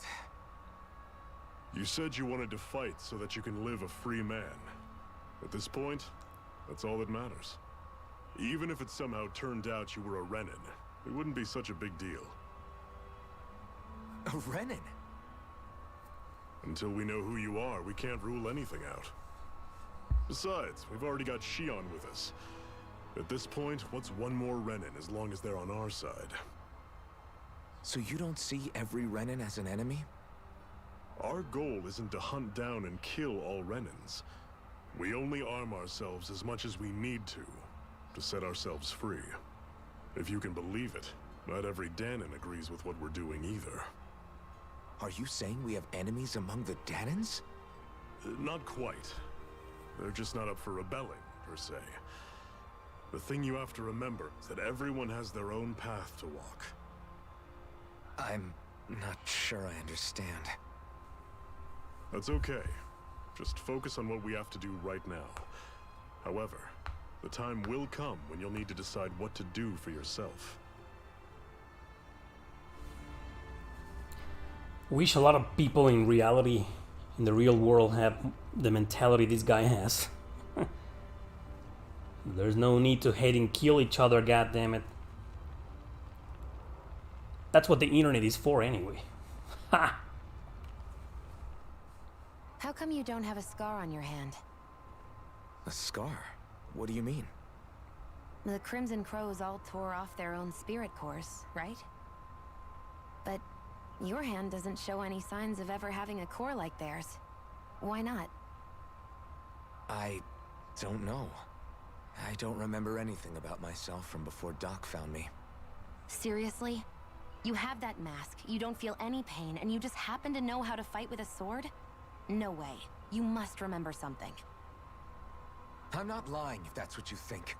You said you wanted to fight so that you can live a free man. At this point, that's all that matters. Even if it somehow turned out you were a Renin, it wouldn't be such a big deal. A Renin? Until we know who you are, we can't rule anything out. Besides, we've already got Shionne with us. At this point, what's one more Renin as long as they're on our side? So you don't see every Renin as an enemy? Our goal isn't to hunt down and kill all Renins. We only arm ourselves as much as we need to set ourselves free. If you can believe it, not every Danon agrees with what we're doing either. Are you saying we have enemies among the Danons? Not quite. They're just not up for rebelling, per se. The thing you have to remember is that everyone has their own path to walk. I'm not sure I understand. That's okay. Just focus on what we have to do right now. However, the time will come when you'll need to decide what to do for yourself. Wish a lot of people in reality, in the real world, have the mentality this guy has. There's no need to hate and kill each other, goddammit. That's what the internet is for anyway. Ha! How come you don't have a scar on your hand? A scar? What do you mean? The Crimson Crows all tore off their own spirit cores, right? But your hand doesn't show any signs of ever having a core like theirs. Why not? I don't know. I don't remember anything about myself from before Doc found me. Seriously? You have that mask, you don't feel any pain, and you just happen to know how to fight with a sword? No way. You must remember something. I'm not lying if that's what you think.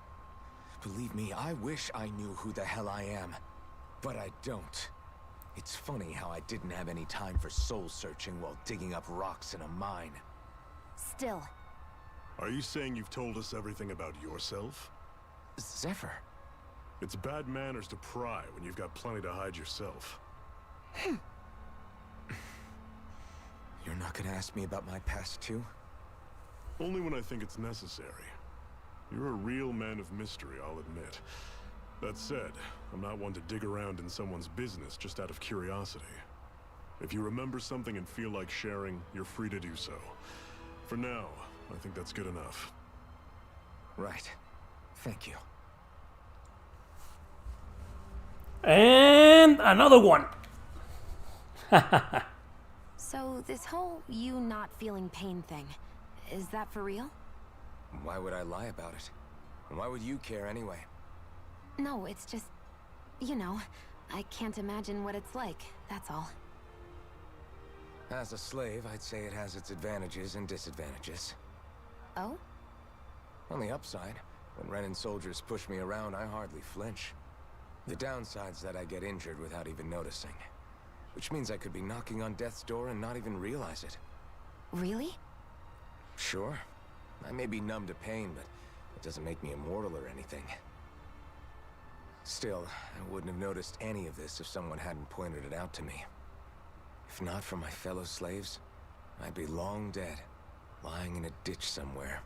Believe me, I wish I knew who the hell I am. But I don't. It's funny how I didn't have any time for soul searching while digging up rocks in a mine. Still. Are you saying you've told us everything about yourself? Zephyr. It's bad manners to pry when you've got plenty to hide yourself. You're not gonna ask me about my past too? Only when I think it's necessary. You're a real man of mystery, I'll admit. That said, I'm not one to dig around in someone's business just out of curiosity. If you remember something and feel like sharing, you're free to do so. For now, I think that's good enough. Right. Thank you. And another one. So this whole you not feeling pain thing, is that for real? Why would I lie about it? And why would you care anyway? No, it's just, you know, I can't imagine what it's like, that's all. As a slave, I'd say it has its advantages and disadvantages. Oh? On the upside, when Renin soldiers push me around, I hardly flinch. The downside's that I get injured without even noticing. Which means I could be knocking on death's door and not even realize it. Really? Sure. I may be numb to pain, but it doesn't make me immortal or anything. Still, I wouldn't have noticed any of this if someone hadn't pointed it out to me. If not for my fellow slaves, I'd be long dead, lying in a ditch somewhere.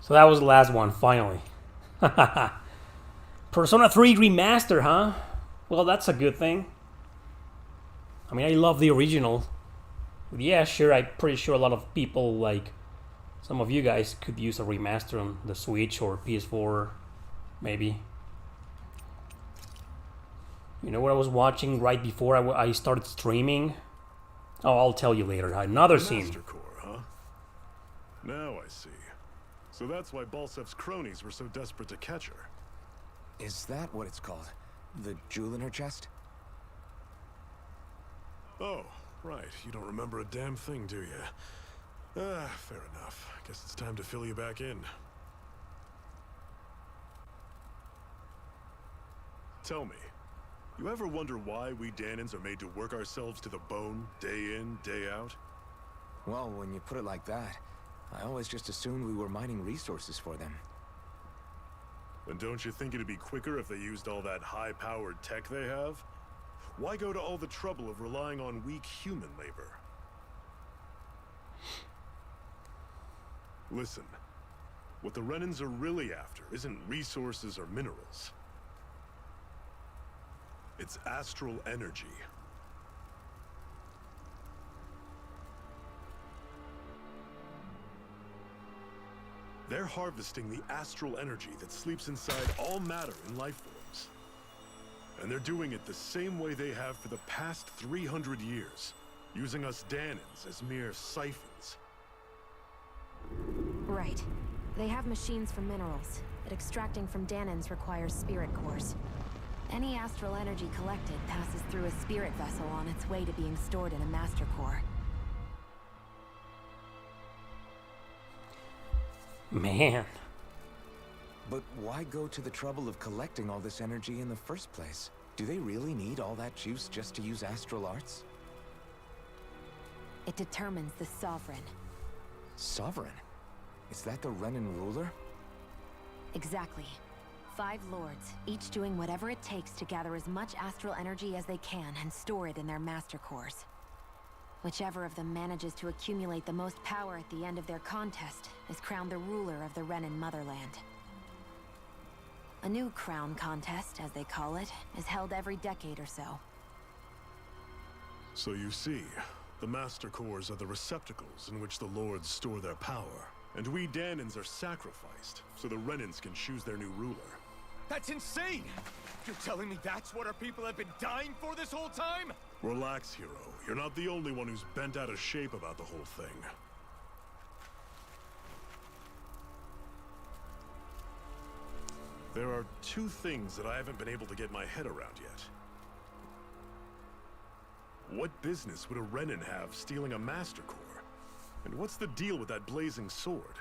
So that was the last one, finally. Persona 3 Remaster, huh? Well, that's a good thing. I mean, I love the original. But yeah, sure, I'm pretty sure a lot of people, like some of you guys, could use a remaster on the Switch or PS4, maybe. You know what I was watching right before I started streaming? Oh, I'll tell you later. Another scene. Master Core, huh? Now I see. So that's why Balsef's cronies were so desperate to catch her. Is that what it's called? The jewel in her chest? Oh, Right, you don't remember a damn thing, do you? Fair enough. Guess it's time to fill you back in. Tell me, you ever wonder why we Danans are made to work ourselves to the bone, day in, day out? Well, when you put it like that, I always just assumed we were mining resources for them. And don't you think it'd be quicker if they used all that high-powered tech they have? Why go to all the trouble of relying on weak human labor? Listen, what the Renans are really after isn't resources or minerals. It's astral energy. They're harvesting the astral energy that sleeps inside all matter in life forms. And they're doing it the same way they have for the past 300 years, using us Danans as mere siphons. Right. They have machines for minerals, but extracting from Danans requires spirit cores. Any astral energy collected passes through a spirit vessel on its way to being stored in a master core. Man. But why go to the trouble of collecting all this energy in the first place? Do they really need all that juice just to use astral arts? It determines the Sovereign. Sovereign? Is that the Renan ruler? Exactly. 5 lords, each doing whatever it takes to gather as much astral energy as they can and store it in their master cores. Whichever of them manages to accumulate the most power at the end of their contest is crowned the ruler of the Renan motherland. A new crown contest, as they call it, is held every decade or so. So you see, the master cores are the receptacles in which the lords store their power. And we Danans are sacrificed, so the Renans can choose their new ruler. That's insane! You're telling me that's what our people have been dying for this whole time? Relax, hero. You're not the only one who's bent out of shape about the whole thing. There are 2 things that I haven't been able to get my head around yet. What business would a Renan have stealing a master core? And what's the deal with that blazing sword?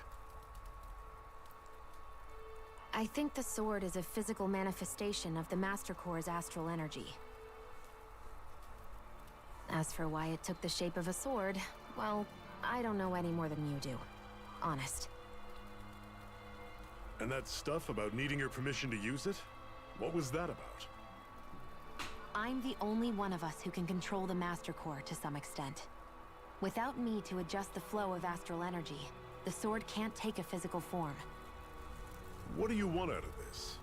I think the sword is a physical manifestation of the Master Core's astral energy. As for why it took the shape of a sword, well, I don't know any more than you do. Honest. And that stuff about needing your permission to use it? What was that about? I'm the only one of us who can control the Master Core to some extent. Without me to adjust the flow of astral energy, the sword can't take a physical form. What do you want out of this?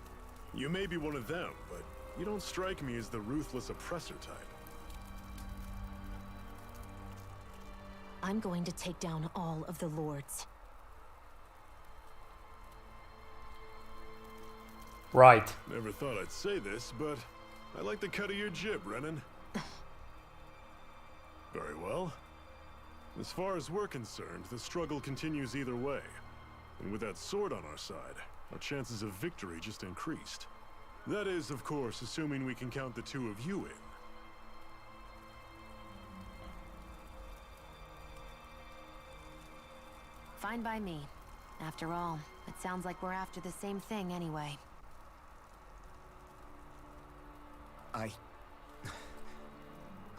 You may be one of them, but you don't strike me as the ruthless oppressor type. I'm going to take down all of the lords. Right. Never thought I'd say this, but I like the cut of your jib, Renan. Very well. As far as we're concerned, the struggle continues either way. And with that sword on our side, our chances of victory just increased. That is, of course, assuming we can count the 2 of you in. Fine by me. After all, it sounds like we're after the same thing anyway.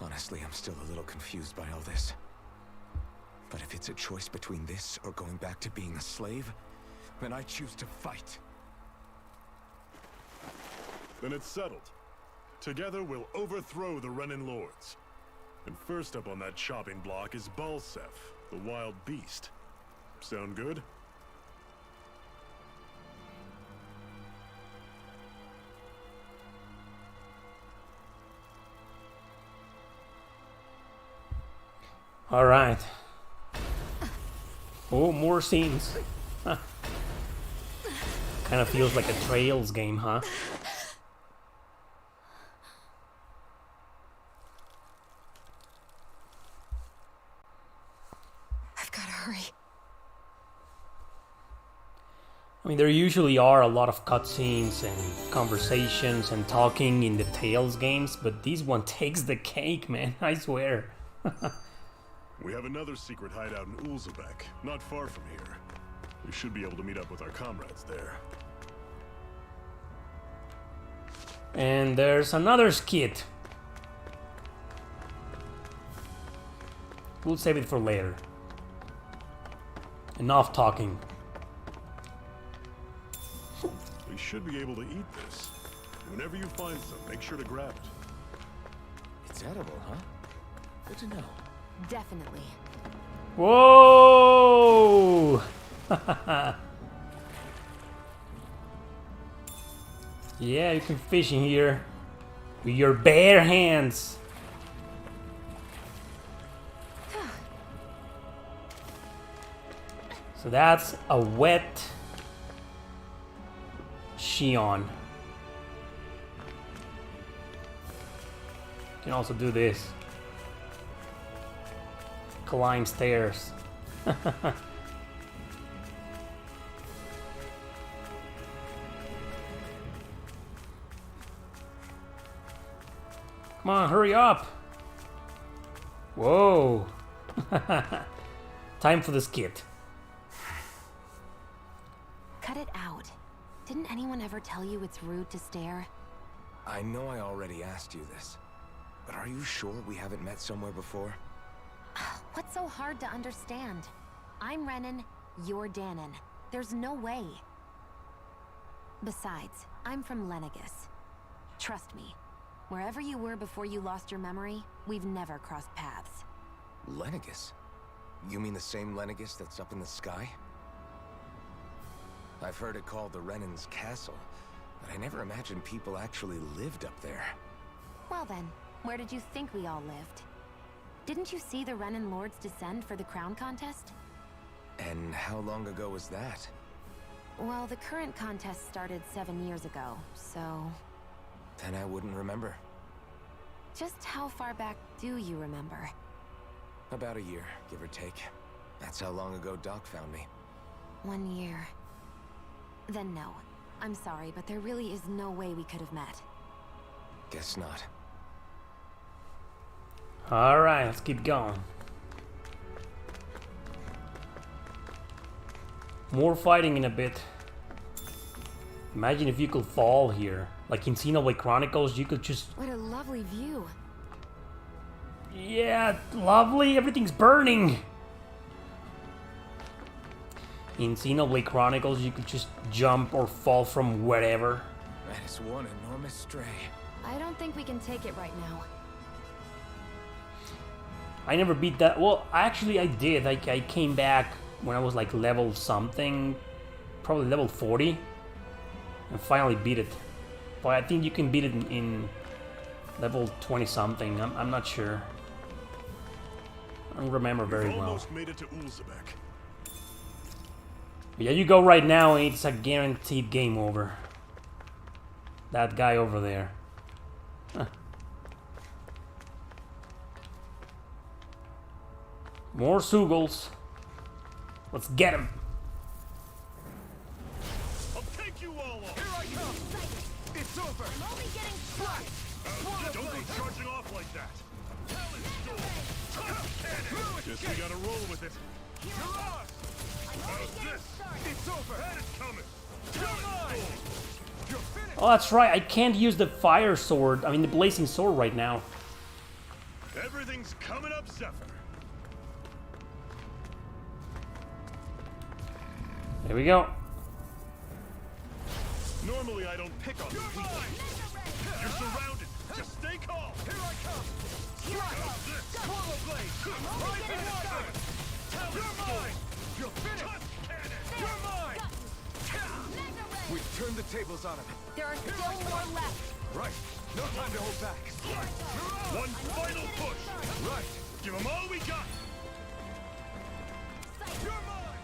Honestly, I'm still a little confused by all this. But if it's a choice between this or going back to being a slave, then I choose to fight. Then it's settled. Together we'll overthrow the Renan lords. And first up on that chopping block is Balsef, the wild beast. Sound good? All right. Oh, more scenes. Huh. Kind of feels like a Trails game, huh? I've gotta hurry. I mean, there usually are a lot of cutscenes and conversations and talking in the Tales games, but this one takes the cake, man, I swear. We have another secret hideout in Ulzebek, not far from here. We should be able to meet up with our comrades there. And there's another skit. We'll save it for later. Enough talking. We should be able to eat this. Whenever you find some, make sure to grab it. It's edible, huh? Good to know. Definitely. Whoa! Yeah, you can fish in here with your bare hands. So that's a wet Shionne. You can also do this. Climb stairs. Come on, hurry up! Whoa! Time for the skit. Cut it out. Didn't anyone ever tell you it's rude to stare? I know I already asked you this, but are you sure we haven't met somewhere before? What's so hard to understand? I'm Renan, you're Danon. There's no way. Besides, I'm from Lenegis. Trust me, wherever you were before you lost your memory, we've never crossed paths. Lenegis? You mean the same Lenegis that's up in the sky? I've heard it called the Renan's Castle, but I never imagined people actually lived up there. Well then, where did you think we all lived? Didn't you see the Renan Lords descend for the crown contest? And how long ago was that? Well, the current contest started 7 years ago, so... Then I wouldn't remember. Just how far back do you remember? About a year, give or take. That's how long ago Doc found me. 1 year. Then no. I'm sorry, but there really is no way we could have met. Guess not. Alright, let's keep going. More fighting in a bit. Imagine if you could fall here. Like in Xenoblade Chronicles, you could just... What a lovely view. Yeah, lovely. Everything's burning. In Xenoblade Chronicles, you could just jump or fall from wherever. That is one enormous stray. I don't think we can take it right now. I never beat that. Well, actually I did. I came back when I was like level something. Probably level 40. And finally beat it. But I think you can beat it in level 20 something. I'm not sure. I don't remember very well. Almost made it to Ulzebek. Yeah, you go right now, it's a guaranteed game over. That guy over there. Huh. More Sugals. Let's get him. I'll take you all off. Here I come! It's over! I'm only getting started. Don't go charging off like that. Guess we gotta roll with it. You're on! How's this? It's over! Had it coming. You're mine! You're finished! Oh, that's right. I can't use the fire sword. I mean, the blazing sword right now. Everything's coming up, Zephyr. There we go. Normally I don't pick on people. You're surrounded. Just stay calm. Here I come! How's this? Swallow blade! Right in water! You're mine! You're finished! You're mine! We've turned the tables on him. There are still more left. Right. No time to hold back. One final push. Right. Give them all we got. You're mine!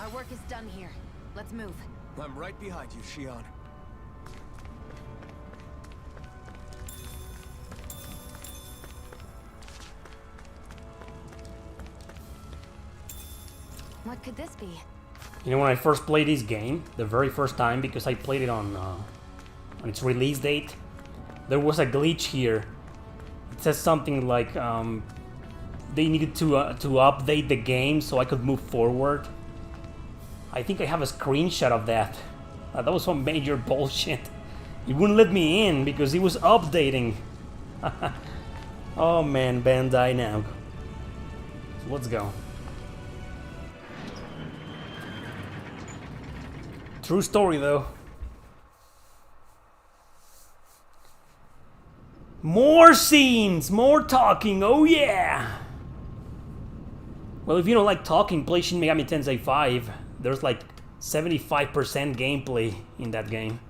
Our work is done here. Let's move. I'm right behind you, Shionne. What could this be? You know, when I first played this game, the very first time, because I played it on its release date, there was a glitch here. It says something like they needed to update the game so I could move forward. I think I have a screenshot of that. That was some major bullshit. It wouldn't let me in because it was updating. Oh man, Bandai now. So let's go. True story though. More scenes, more talking, oh yeah! Well, if you don't like talking, play Shin Megami Tensei 5. There's like 75% gameplay in that game.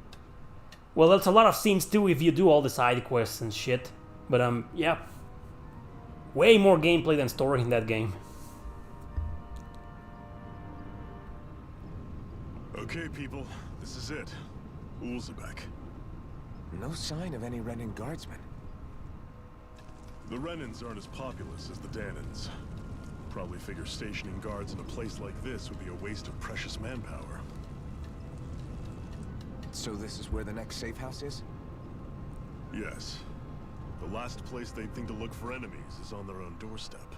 Well, that's a lot of scenes too if you do all the side quests and shit. But yeah. Way more gameplay than story in that game. Okay, people, this is it. Ulzebek. No sign of any Renan guardsmen. The Renans aren't as populous as the Danans. Probably figure stationing guards in a place like this would be a waste of precious manpower. So this is where the next safe house is? Yes. The last place they'd think to look for enemies is on their own doorstep.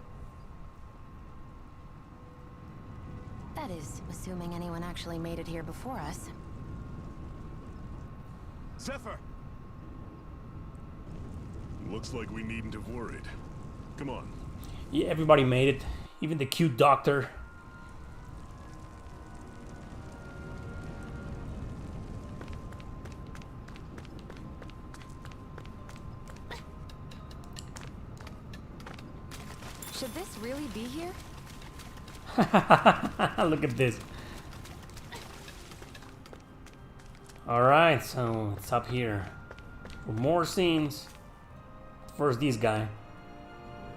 That is, assuming anyone actually made it here before us. Zephyr! Looks like we needn't have worried. Come on. Yeah, everybody made it. Even the cute doctor. Should this really be here? Look at this. Alright, so it's up here. For more scenes. First, this guy.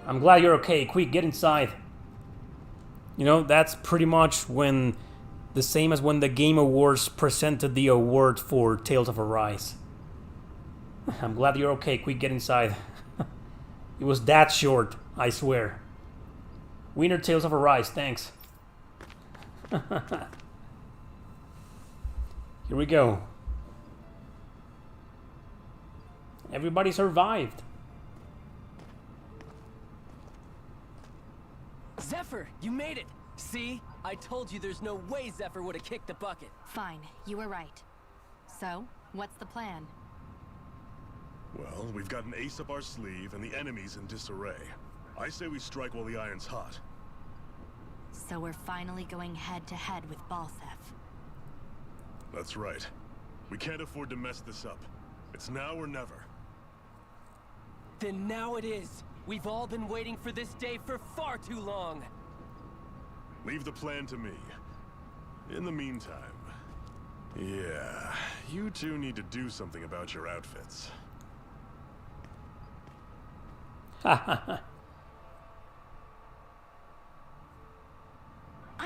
I'm glad you're okay. Quick, get inside. You know, that's pretty much when... the same as when the Game Awards presented the award for Tales of Arise. I'm glad you're okay. Quick, get inside. It was that short, I swear. Winner Tales of Arise, thanks. Here we go. Everybody survived. Zephyr, you made it! See? I told you there's no way Zephyr would have kicked the bucket. Fine, you were right. So, what's the plan? Well, we've got an ace up our sleeve and the enemy's in disarray. I say we strike while the iron's hot. So we're finally going head-to-head with Balsef. That's right. We can't afford to mess this up. It's now or never. Then now it is. We've all been waiting for this day for far too long. Leave the plan to me. In the meantime... yeah, you two need to do something about your outfits. I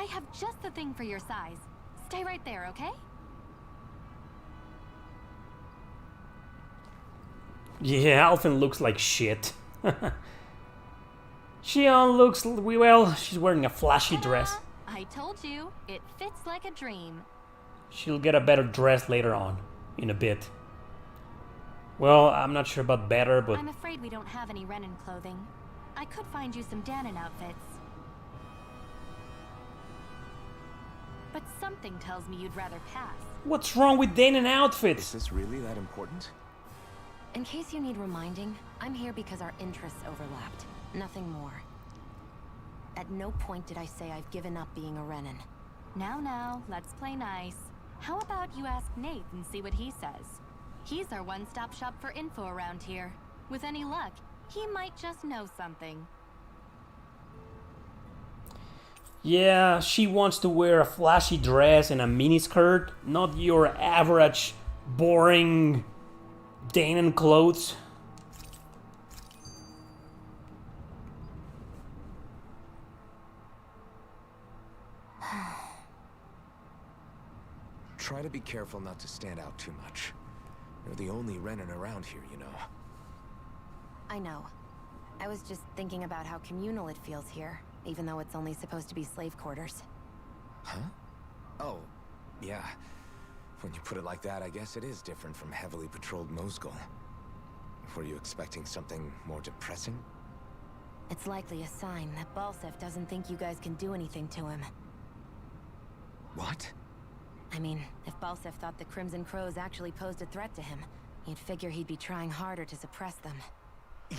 have just the thing for your size. Stay right there, okay? Yeah, Alphen looks like shit. Shionne looks, well, she's wearing a flashy dress. I told you, it fits like a dream. She'll get a better dress later on, in a bit. Well, I'm not sure about better, but... I'm afraid we don't have any Renan clothing. I could find you some Danon outfits. But something tells me you'd rather pass. What's wrong with Danon outfits? Is this really that important? In case you need reminding, I'm here because our interests overlapped. Nothing more. At no point did I say I've given up being a Renan. Now, let's play nice. How about you ask Nate and see what he says? He's our one-stop shop for info around here. With any luck, he might just know something. Yeah, she wants to wear a flashy dress and a miniskirt, not your average, boring Danon clothes. Try to be careful not to stand out too much. You're the only Renan around here, you know. I know. I was just thinking about how communal it feels here, even though it's only supposed to be slave quarters. Huh? Oh, yeah. When you put it like that, I guess it is different from heavily patrolled Mosgul. Were you expecting something more depressing? It's likely a sign that Balsef doesn't think you guys can do anything to him. What? I mean, if Balsef thought the Crimson Crows actually posed a threat to him, you'd figure he'd be trying harder to suppress them.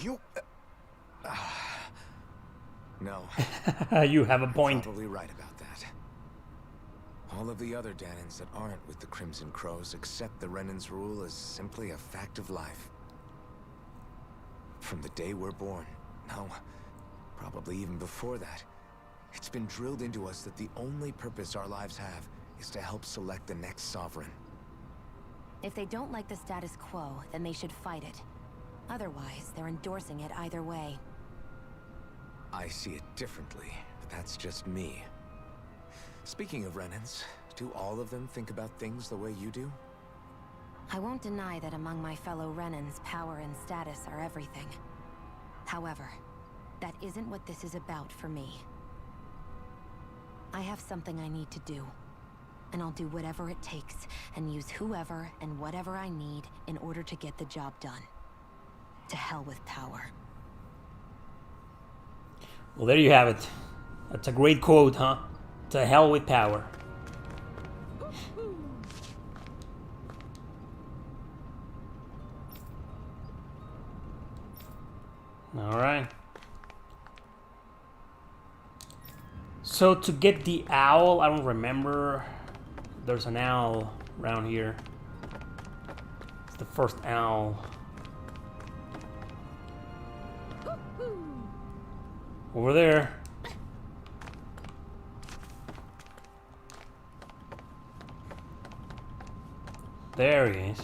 You... No. You have a point. You're probably right about that. All of the other Danans that aren't with the Crimson Crows accept the Renan's rule as simply a fact of life. From the day we're born, no, probably even before that, it's been drilled into us that the only purpose our lives have is to help select the next sovereign. If they don't like the status quo, then they should fight it. Otherwise, they're endorsing it either way. I see it differently, but that's just me. Speaking of Renans, do all of them think about things the way you do? I won't deny that among my fellow Renans, power and status are everything. However, that isn't what this is about for me. I have something I need to do, and I'll do whatever it takes, and use whoever and whatever I need in order to get the job done. To hell with power. Well, there you have it. That's a great quote, huh? To hell with power. Alright. So to get the owl, I don't remember. There's an owl around here. It's the first owl. Over there. There he is.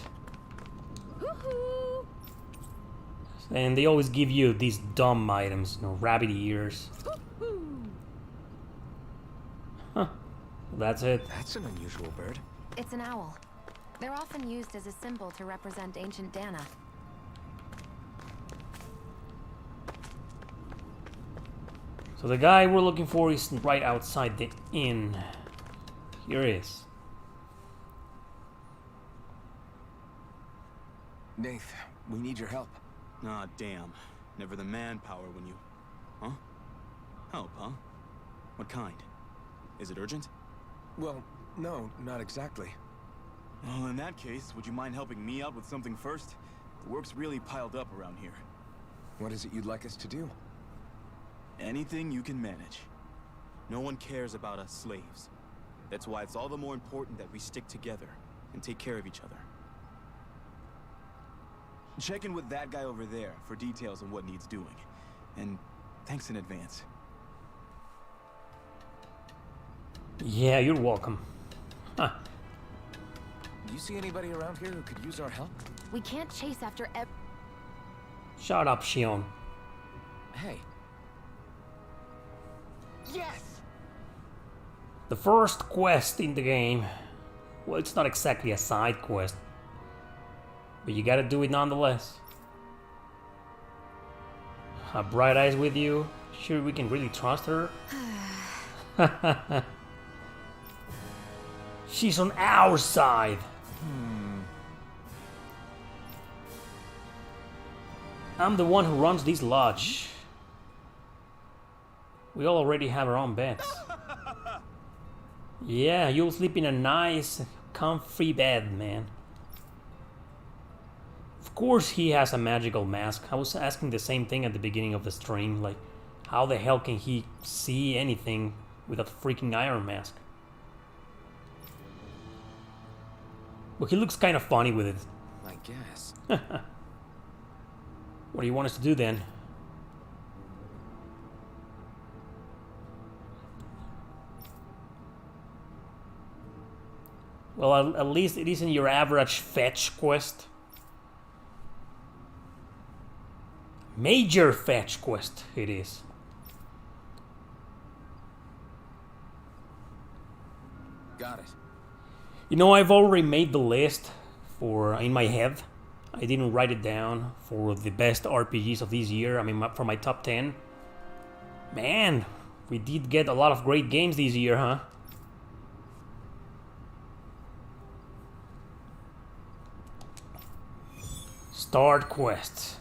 And they always give you these dumb items, you know, rabbit ears. Huh. That's it. That's an unusual bird. It's an owl. They're often used as a symbol to represent ancient Dana. So the guy we're looking for is right outside the inn. Here he is. Nath, we need your help. Ah, damn. Never the manpower when you... Huh? Help, huh? What kind? Is it urgent? Well, no, not exactly. Well, in that case, would you mind helping me out with something first? The work's really piled up around here. What is it you'd like us to do? Anything you can manage. No one cares about us slaves. That's why it's all the more important that we stick together and take care of each other. Check in with that guy over there for details on what needs doing. And thanks in advance. Yeah, you're welcome. Huh. You see anybody around here who could use our help? We can't chase after Shut up, Shionne. Hey. Yes! The first quest in the game. Well, it's not exactly a side quest. But you gotta do it nonetheless. Bright Eyes with you? Sure we can really trust her? She's on our side. I'm the one who runs this lodge. We all already have our own beds. Yeah, you'll sleep in a nice, comfy bed, man. Of course he has a magical mask. I was asking the same thing at the beginning of the stream, like, how the hell can he see anything with a freaking iron mask? Well, he looks kind of funny with it. I guess. What do you want us to do then? Well, at least it isn't your average fetch quest. Major fetch quest it is. Got it. You know, I've already made the list for in my head. I didn't write it down for the best RPGs of this year. I mean, for my top 10. Man, we did get a lot of great games this year, huh? Start quests.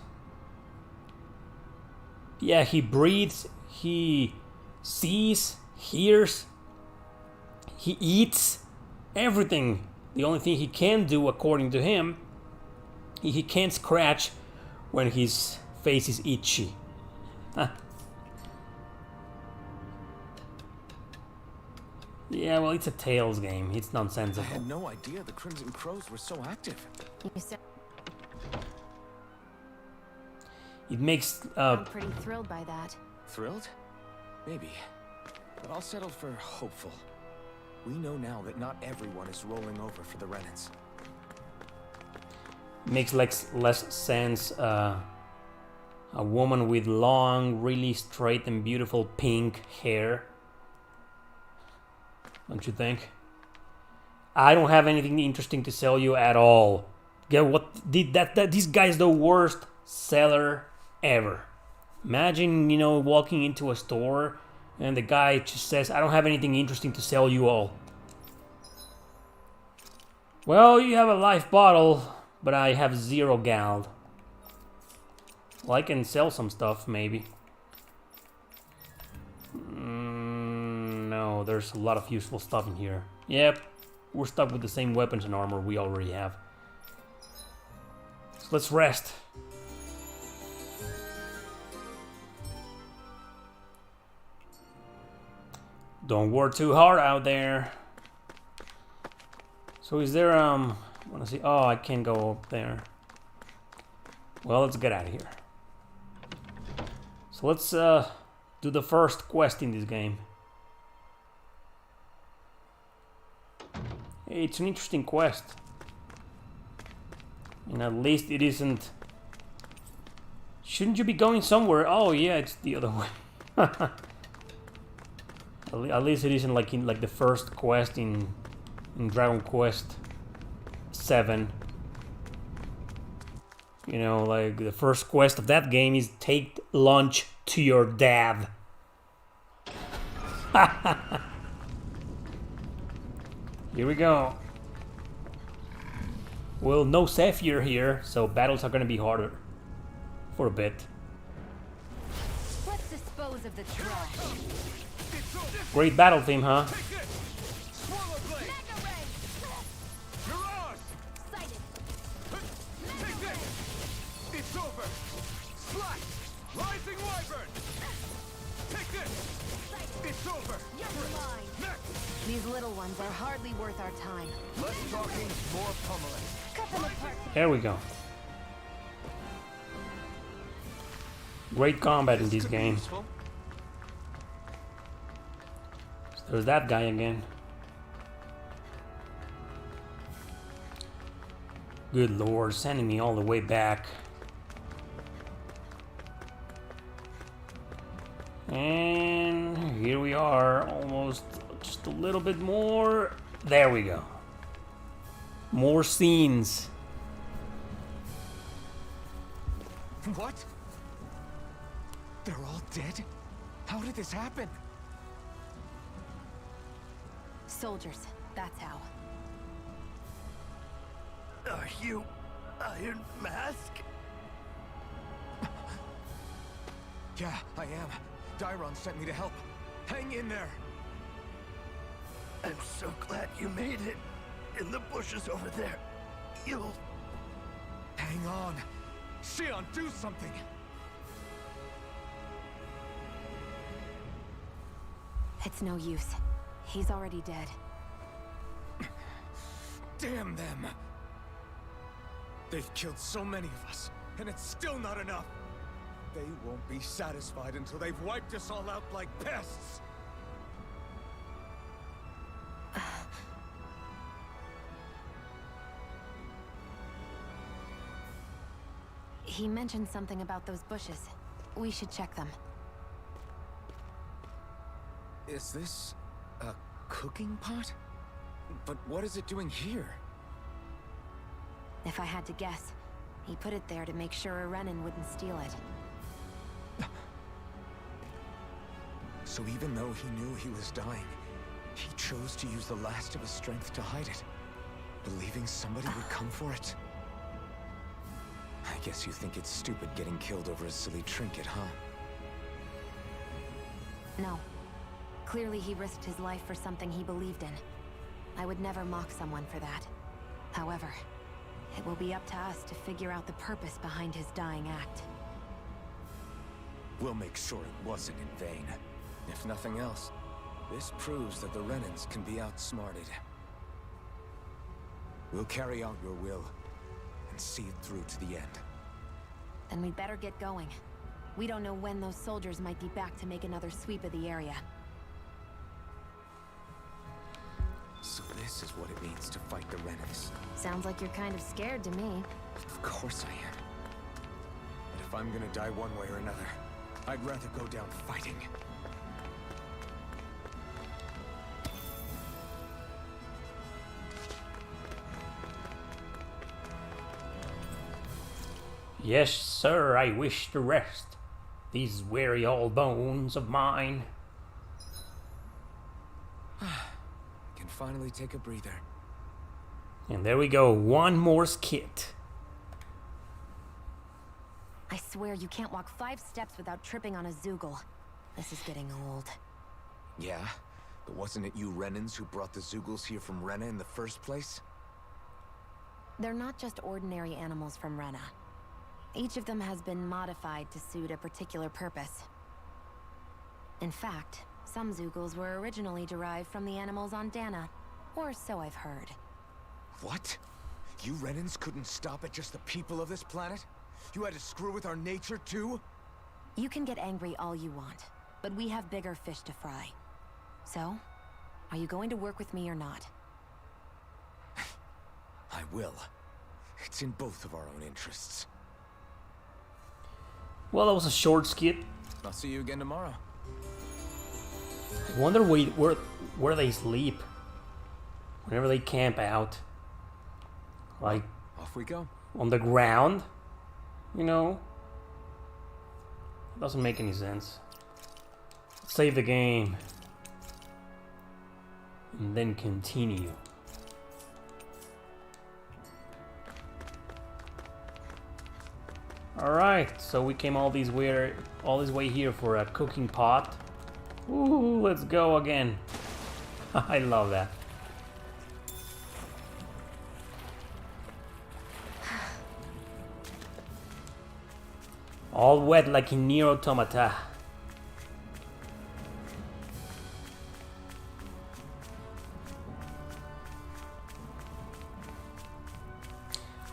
Yeah, he breathes, he sees, hears, he eats, everything. The only thing he can do, according to him, he can't scratch when his face is itchy. Huh. Yeah, well, it's a Tales game. It's nonsensical. I had no idea the Crimson Crows were so active. It makes... I'm pretty thrilled by that. Thrilled? Maybe. But I'll settle for hopeful. We know now that not everyone is rolling over for the Renans. Makes less sense. A woman with long, really straight and beautiful pink hair. Don't you think? I don't have anything interesting to sell you at all. Yeah, what did that this guy's the worst seller ever. Imagine, you know, walking into a store and the guy just says, I don't have anything interesting to sell you all. Well, you have a life bottle, but I have 0 gold. Well, I can sell some stuff, maybe. No, there's a lot of useful stuff in here. Yep, we're stuck with the same weapons and armor we already have. So let's rest. Don't work too hard out there. So is there, I wanna see, oh, I can't go up there. Well, let's get out of here. So let's do the first quest in this game. It's an interesting quest. And at least it isn't... Shouldn't you be going somewhere? Oh yeah, it's the other way. At least it isn't like in like the first quest in Dragon Quest 7. You know, like the first quest of that game is take lunch to your dad. Here we go. Well, no Zephyr here, so battles are gonna be harder for a bit. Let's dispose of the trash. Great battle theme, huh? It's over. Slash. Rising Wyvern. Take this. It's over. These little ones are hardly worth our time. Less talking, more pummeling. Cut them apart. There we go. Great combat in this game. So there's that guy again. Good lord, sending me all the way back. And here we are, almost just a little bit more. There we go. More scenes. What? They're all dead? How did this happen? Soldiers, that's how. Are you Iron Mask? Yeah, I am. Dairon sent me to help. Hang in there. I'm so glad you made it. In the bushes over there. You'll... Hang on. Shionne, do something! It's no use. He's already dead. Damn them! They've killed so many of us, and it's still not enough! They won't be satisfied until they've wiped us all out like pests! He mentioned something about those bushes. We should check them. Is this a cooking pot? But what is it doing here? If I had to guess, he put it there to make sure a Renan wouldn't steal it. So even though he knew he was dying, he chose to use the last of his strength to hide it, believing somebody would come for it. I guess you think it's stupid getting killed over a silly trinket, huh? No. Clearly he risked his life for something he believed in. I would never mock someone for that. However, it will be up to us to figure out the purpose behind his dying act. We'll make sure it wasn't in vain. If nothing else, this proves that the Renans can be outsmarted. We'll carry out your will and see it through to the end. Then we'd better get going. We don't know when those soldiers might be back to make another sweep of the area. So this is what it means to fight the Renans. Sounds like you're kind of scared to me. Of course I am. But if I'm gonna die one way or another, I'd rather go down fighting. Yes, sir, I wish to rest these weary old bones of mine. Can finally take a breather. And there we go, one more skit. I swear you can't walk 5 steps without tripping on a Zoogle. This is getting old. Yeah? But wasn't it you Renans who brought the Zoogles here from Rena in the first place? They're not just ordinary animals from Rena. Each of them has been modified to suit a particular purpose. In fact, some Zoogles were originally derived from the animals on Dana, or so I've heard. What? You Renans couldn't stop at just the people of this planet? You had to screw with our nature too? You can get angry all you want, but we have bigger fish to fry. So, are you going to work with me or not? I will. It's in both of our own interests. Well, that was a short skit. I'll see you again tomorrow. I wonder where they sleep whenever they camp out. Like, off we go. On the ground, you know? Doesn't make any sense. Save the game. And then continue. Alright, so we came all this way here for a cooking pot. Ooh, let's go again. I love that. All wet like in Nier Automata.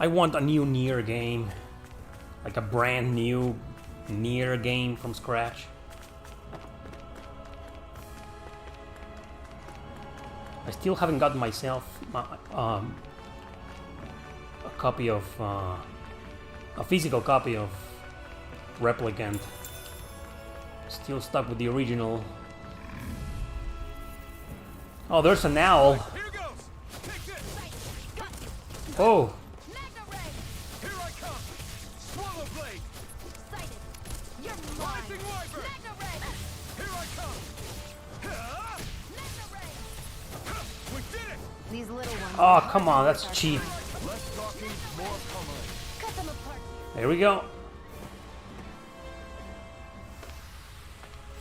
I want a new Nier game. Like a brand new Nier game from scratch. I still haven't gotten myself a copy of a physical copy of Replicant. Still stuck with the original. Oh, there's an owl. Oh. These little ones. Oh, come on, that's cheap. There we go.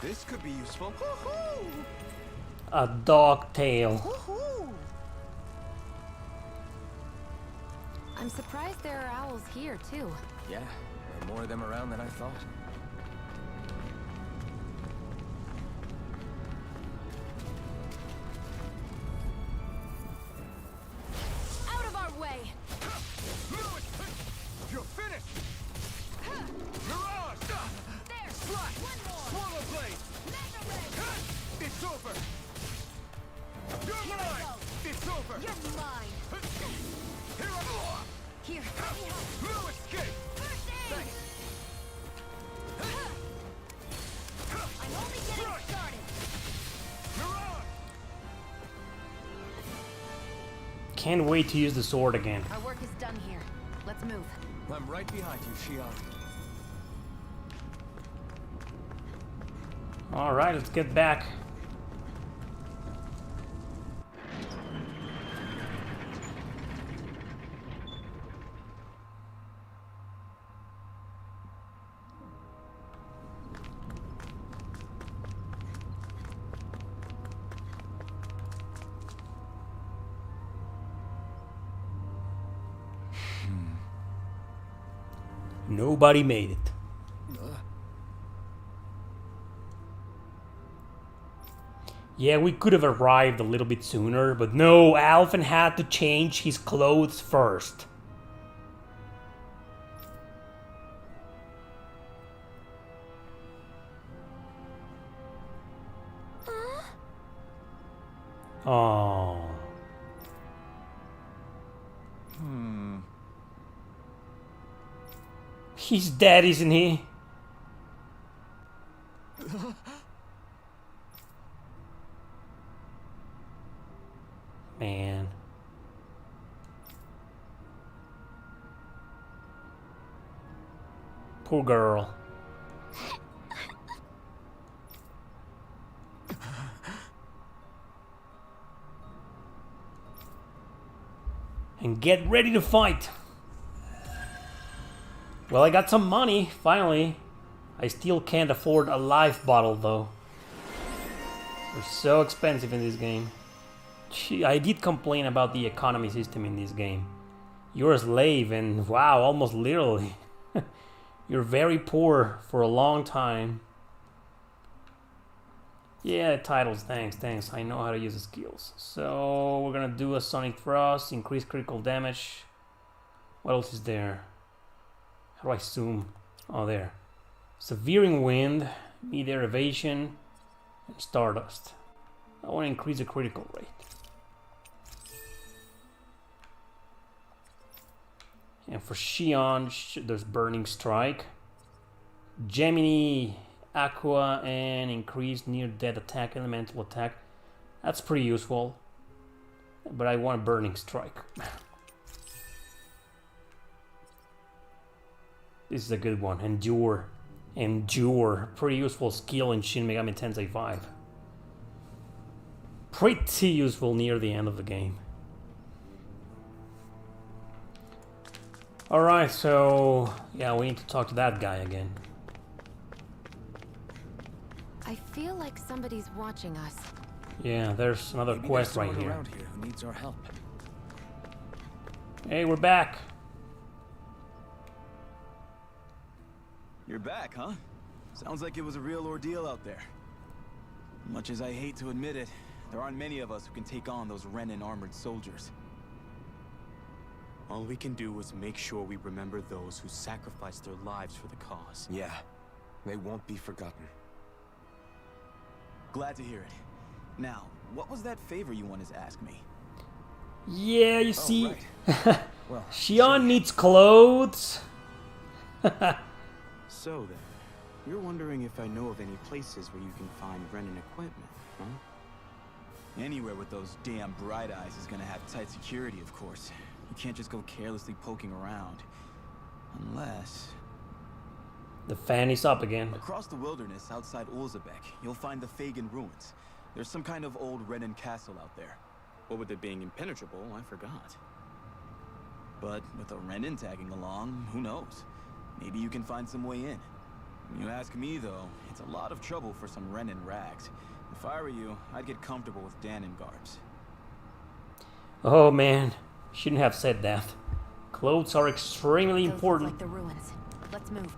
This could be useful. A dog tail. I'm surprised there are owls here, too. Yeah, there are more of them around than I thought. Out of our way! You're finished! Mirage! There! Flash! One more! Swallow blade! Mega ray! It's over! You're mine! It's over! You're mine! Here I go! Here! No escape! First aid! Thanks! I'm only getting started! Mirage! Can't wait to use the sword again. Our work is done here. Let's move. I'm right behind you, Shionne. Alright, let's get back. Nobody made it. Yeah, we could have arrived a little bit sooner, but no, Alphen had to change his clothes first. Oh. He's dead, isn't he? Man. Poor girl. And get ready to fight. Well, I got some money, finally. I still can't afford a life bottle, though. They're so expensive in this game. Gee, I did complain about the economy system in this game. You're a slave, and wow, almost literally. You're very poor for a long time. Yeah, titles, thanks. I know how to use the skills. So, we're gonna do a Sonic Thrust, increase critical damage. What else is there? How do I zoom? Oh, there. Severing Wind, Mid-Air Evasion, and Stardust. I want to increase the critical rate. And for Shionne, there's Burning Strike. Gemini, Aqua, and increased near-death attack, elemental attack. That's pretty useful. But I want Burning Strike. This is a good one. Endure. Pretty useful skill in Shin Megami Tensei 5. Pretty useful near the end of the game. Alright, so yeah, we need to talk to that guy again. I feel like somebody's watching us. Yeah, there's another Maybe quest there's right someone here. around here who needs our help. Hey, we're back. You're back, huh? Sounds like it was a real ordeal out there. Much as I hate to admit it, there aren't many of us who can take on those Renin armored soldiers. All we can do is make sure we remember those who sacrificed their lives for the cause. Yeah, they won't be forgotten. Glad to hear it. Now, what was that favor you wanted to ask me? Yeah, you see, right. Well, Shionne needs clothes. So then, you're wondering if I know of any places where you can find Renin equipment, huh? Anywhere with those damn bright eyes is gonna have tight security, of course. You can't just go carelessly poking around. Unless... The fan is up again. Across the wilderness outside Ulzebek, you'll find the Fagan ruins. There's some kind of old Renin castle out there. What with it being impenetrable, I forgot. But with a Renin tagging along, who knows? Maybe you can find some way in. You ask me, though, it's a lot of trouble for some Renin rags. If I were you, I'd get comfortable with Danon garbs. Oh man, shouldn't have said that. Clothes are extremely Those important. look like the ruins. Let's move.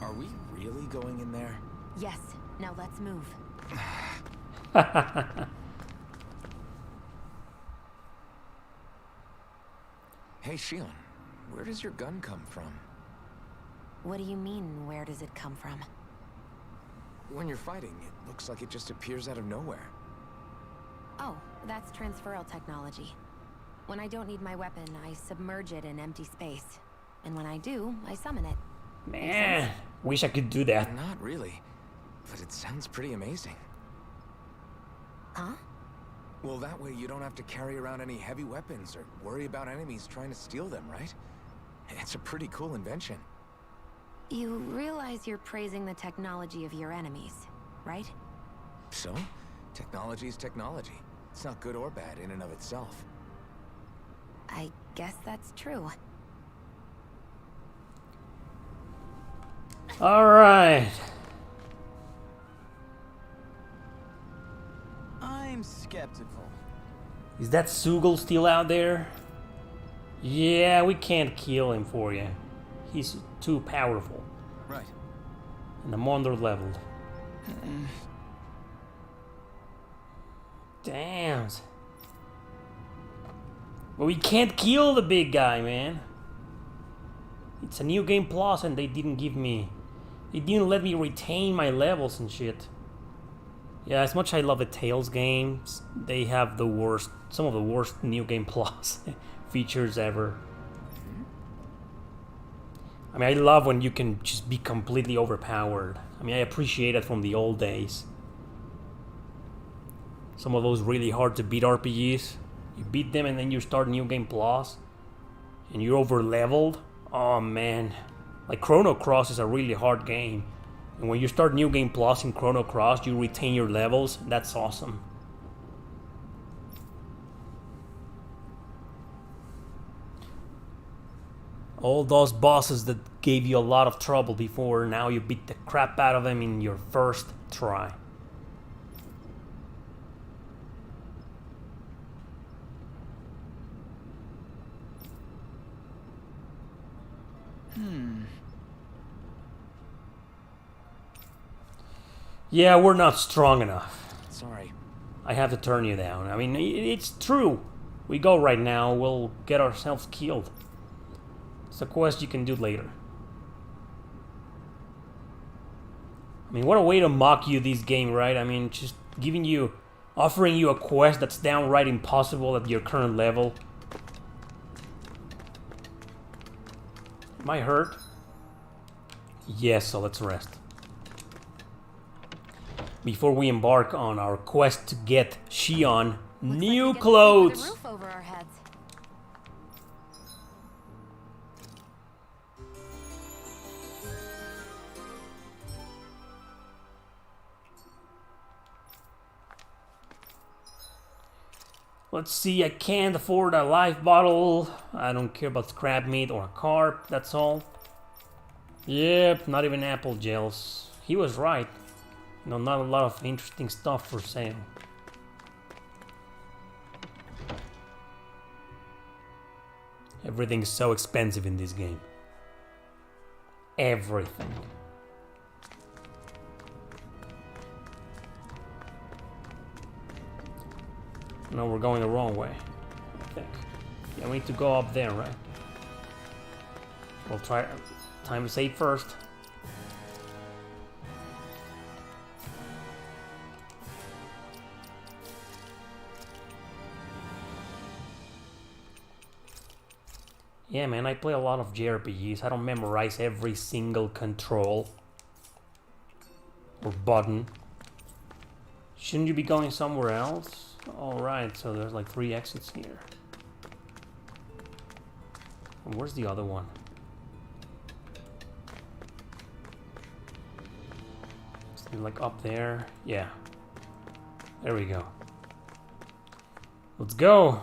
Are we really going in there? Yes. Now let's move. Hey, Shionne, where does your gun come from? What do you mean, where does it come from? When you're fighting, it looks like it just appears out of nowhere. Oh, that's transferal technology. When I don't need my weapon, I submerge it in empty space. And when I do, I summon it. Man, wish I could do that. Not really, but it sounds pretty amazing. Huh? Well, that way you don't have to carry around any heavy weapons or worry about enemies trying to steal them, right? It's a pretty cool invention. You realize you're praising the technology of your enemies, right? So, technology's technology. It's not good or bad in and of itself. I guess that's true. Alright. I'm skeptical. Is that Sugel still out there? Yeah, we can't kill him for you. He's too powerful. Right. And I'm under leveled. Damn. But we can't kill the big guy, man. It's a new game plus and they didn't give me... They didn't let me retain my levels and shit. Yeah, as much as I love the Tales games, they have the worst... Some of the worst new game plus features ever. I mean, I love when you can just be completely overpowered. I mean, I appreciate it from the old days. Some of those really hard to beat RPGs. You beat them and then you start New Game Plus. And you're over leveled. Oh man. Like Chrono Cross is a really hard game. And when you start New Game Plus in Chrono Cross, you retain your levels. That's awesome. All those bosses that gave you a lot of trouble before, now you beat the crap out of them in your first try. Yeah, we're not strong enough. Sorry. I have to turn you down. I mean, it's true. We go right now, we'll get ourselves killed. It's a quest you can do later. I mean, what a way to mock you this game, right? I mean, just offering you a quest that's downright impossible at your current level. Am I hurt? Yes, so let's rest. Before we embark on our quest to get Shionne new clothes. The roof over our heads. Let's see, I can't afford a life bottle. I don't care about scrap meat or a carp, that's all. Yep, not even apple gels. He was right. You know, not a lot of interesting stuff for sale. Everything's so expensive in this game. Everything. No, we're going the wrong way, I think. Yeah, we need to go up there, right? We'll try... Time to save first. Yeah, man, I play a lot of JRPGs. I don't memorize every single control or button. Shouldn't you be going somewhere else? Alright, so there's like 3 exits here. And where's the other one? Is it like up there? Yeah. There we go. Let's go!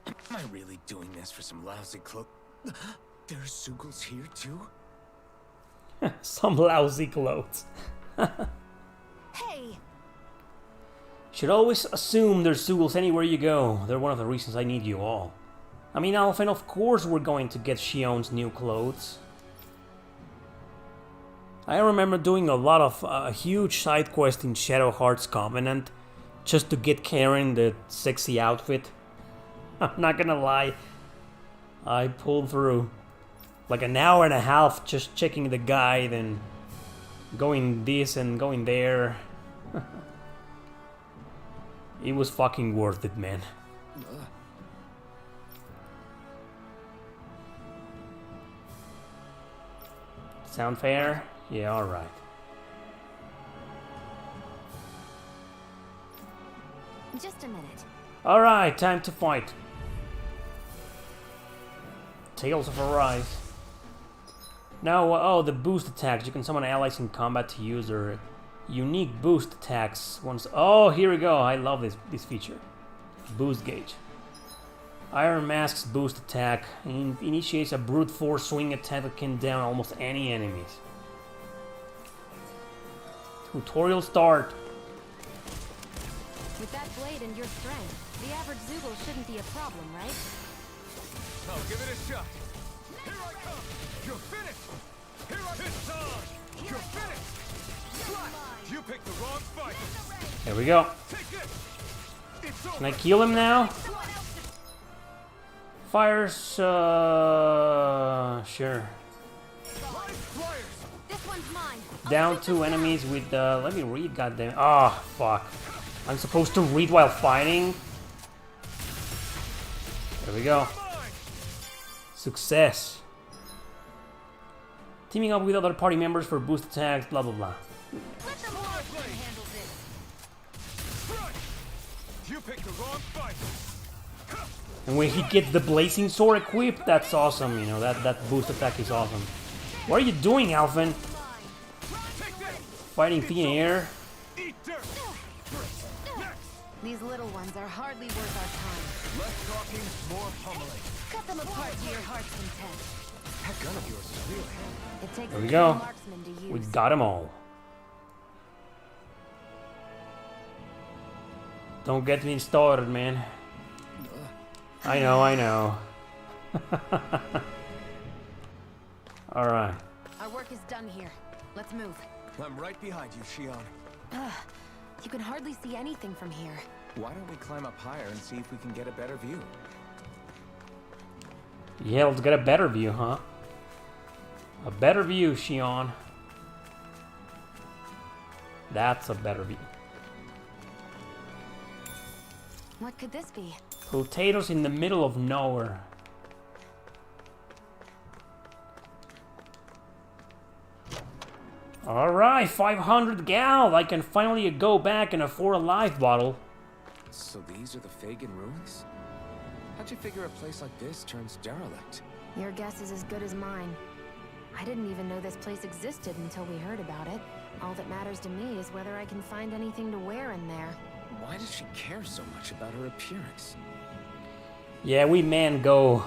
Am I really doing this for some lousy cloak? There's Zeugles here too? Some lousy clothes. Hey! Should always assume there's Zeugles anywhere you go. They're one of the reasons I need you all. I mean, Alphen, of course we're going to get Shionne's new clothes. I remember doing a lot of a huge side quest in Shadow Heart's Covenant just to get Karen the sexy outfit. I'm not gonna lie, I pulled through like an hour and a half just checking the guide and going this and going there. It was fucking worth it, man. Sound fair? Yeah, alright. Just a minute. Alright, time to fight. Tales of Arise. Now, oh, the boost attacks. You can summon allies in combat to use their unique boost attacks. Once. Oh, here we go. I love this feature. Boost gauge. Iron Mask's boost attack initiates a brute force swing attack that can down almost any enemies. Tutorial start. With that blade and your strength, the average Zoogle shouldn't be a problem, right? Oh, give it a shot. Here I come. You're finished. Here I come. You're finished. You picked the wrong fight. There we go. Take this. It's over. Can I kill him now? Fires, sure. This one's mine. Down 2 enemies with, let me read, goddamn. Ah, fuck. I'm supposed to read while fighting? There we go. Success. Teaming up with other party members for boost attacks, blah blah blah. Let the marksman handle this. You picked the wrong fight. And when he gets the blazing sword equipped, that's awesome, you know, that boost attack is awesome. What are you doing, Alphen? Fighting thin air? These little ones are hardly worth our time. Less talking, more pummeling. Cut them apart to your heart's content. That gun of yours is real handy. It takes There we a go. true marksman to use. We got them all. Don't get me started, man. I know, I know. Alright. Our work is done here. Let's move. I'm right behind you, Shionne. You can hardly see anything from here. Why don't we climb up higher and see if we can get a better view? Yeah, let's get a better view, huh? A better view, Shionne. That's a better view. What could this be? Potatoes in the middle of nowhere. Alright, 500 gal! I can finally go back and afford a life bottle. So these are the Fagan ruins? How'd you figure a place like this turns derelict? Your guess is as good as mine. I didn't even know this place existed until we heard about it. All that matters to me is whether I can find anything to wear in there. Why does she care so much about her appearance? Yeah, we men go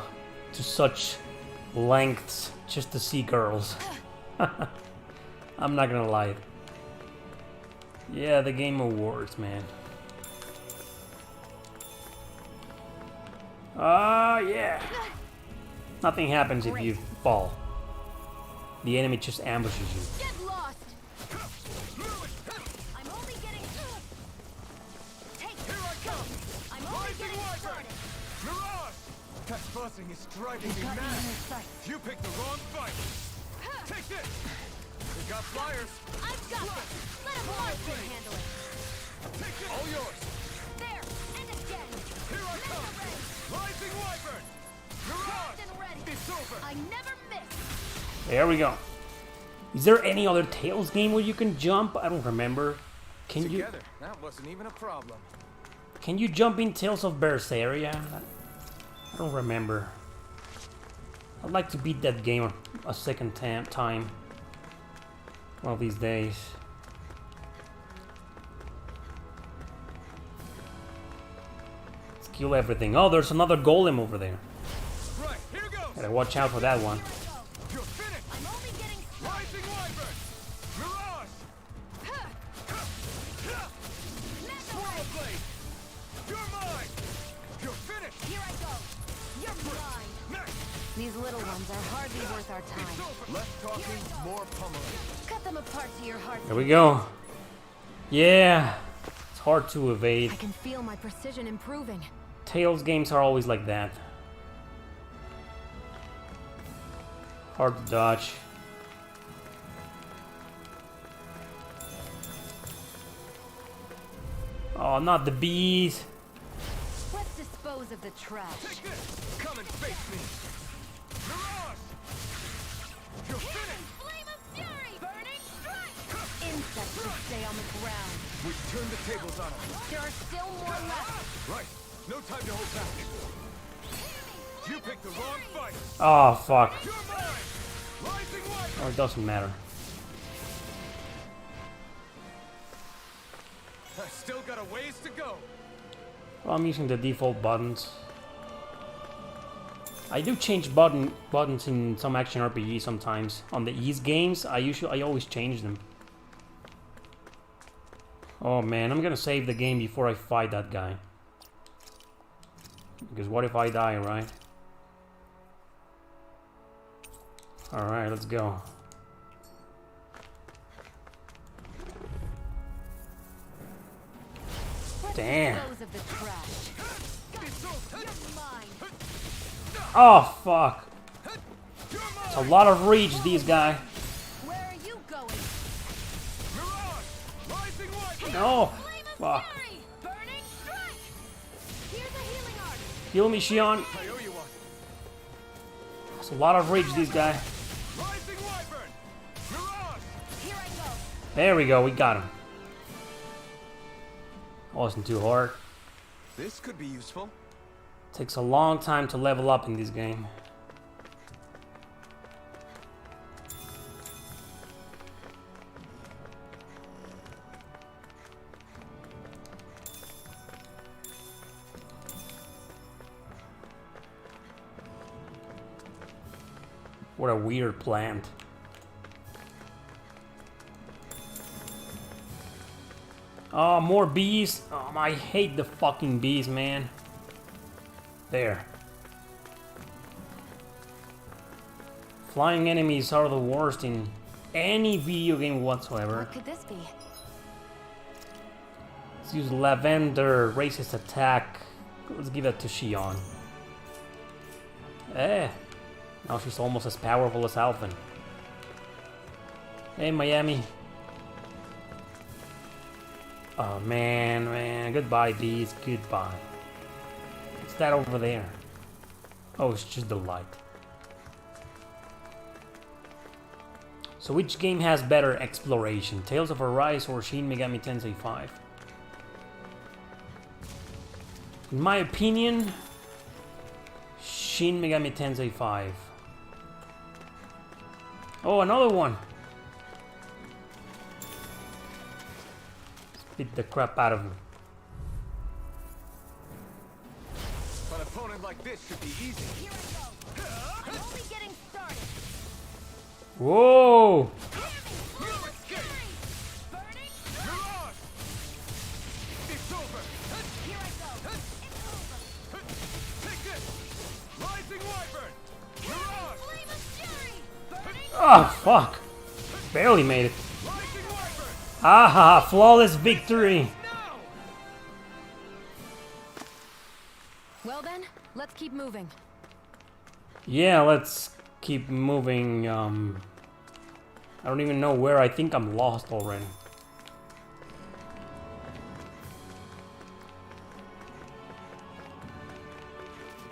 to such lengths just to see girls. I'm not gonna lie. Yeah, the Game Awards, man. Ah, yeah. Nothing happens if you fall. The enemy just ambushes you. Get lost! I'm only getting... Take it! I'm only getting started! Mirage! That buzzing is driving me mad. You picked the wrong fight. Take this! We got flyers. I've got this! Let a marksman handle it! Take this! All yours. There! And again! Here I come! Rising Wyvern! Mirage! It's over! I never miss! There we go. Is there any other Tales game where you can jump? I don't remember. Can Together. That wasn't even a problem. Can you jump in Tales of Berseria? I don't remember. I'd like to beat that game a second time. One of these days. Let's kill everything. Oh, there's another golem over there. Right, here goes. Gotta watch out for that one. You're finished. I'm only getting Rising Wyvern. Mirage. Swirl Blade. You're mine. You're finished. Here I go! You're mine! Next. These little ones are hardly worth our time. Less talking, more pummeling. Cut them apart to your heart's There we go. Yeah. It's hard to evade. I can feel my precision improving. Tales games are always like that. Hard to dodge. Oh, not the bees. Let's dispose of the trash. Take this. Come and face me. Mirage. You're finished. Flame of fury! Burning strike! Insects should stay on the ground. We've turned the tables on them. There are still more left. Right. No time to hold back. You picked the wrong fight. Oh, fuck. You're mine. Rising Wyvern. Oh, it doesn't matter. I've still got a ways to go. Well, I'm using the default buttons. I do change buttons in some action RPG sometimes. On the Ease games, I always change them. Oh man, I'm gonna save the game before I fight that guy. Because what if I die, right? Alright, let's go. Damn. Oh, fuck. It's a lot of reach, these guys. Where are you going? No. Fuck. Heal me, Shionne. It's a lot of reach, these guys. There we go, we got him. Wasn't too hard. This could be useful. Takes a long time to level up in this game. What a weird plant. Oh, more bees. Oh, I hate the fucking bees, man. There. Flying enemies are the worst in any video game whatsoever. What could this be? Let's use Lavender, racist attack. Let's give that to Shionne. Eh. Now she's almost as powerful as Alphen. Hey, Miami. Oh, man. Goodbye, bees. Goodbye. What's that over there? Oh, it's just the light. So which game has better exploration? Tales of Arise or Shin Megami Tensei 5? In my opinion, Shin Megami Tensei 5. Oh, another one! Beat the crap out of him. An opponent like this should be easy. Here I go. I'm only getting started. Whoa! It's over. Here I go. It's over. Take this. Rising Wyvern. Mirage. Flame of fury. Oh, fuck! Barely made it. Aha! Flawless victory! Well then, let's keep moving. Yeah, let's keep moving. I don't even know where. I think I'm lost already.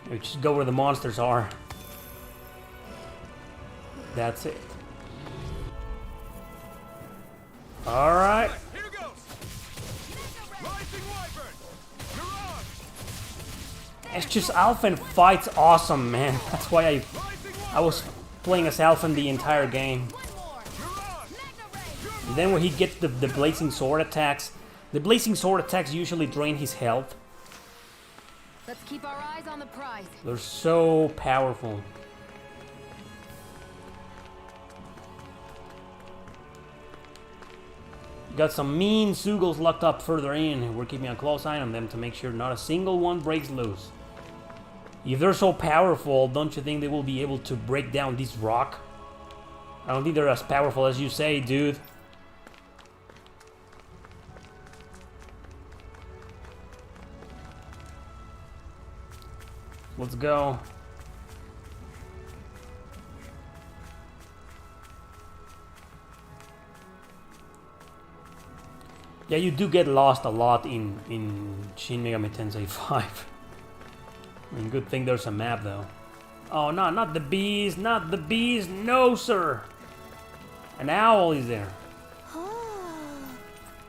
We just go where the monsters are. That's it. Alright. Here goes. Rising Wyvern. Mirage. It's just Alphen fights awesome, man. That's why I was playing as Alphen the entire game. And then when he gets the blazing sword attacks, the blazing sword attacks usually drain his health. Let's keep our eyes on the prize. They're so powerful. Got some mean Sugals locked up further in. We're keeping a close eye on them to make sure not a single one breaks loose. If they're so powerful, don't you think they will be able to break down this rock? I don't think they're as powerful as you say, dude. Let's go. Yeah, you do get lost a lot in Shin Megami Tensei 5. I mean, good thing there's a map, though. Oh, no, not the bees, not the bees, no, sir! An owl is there.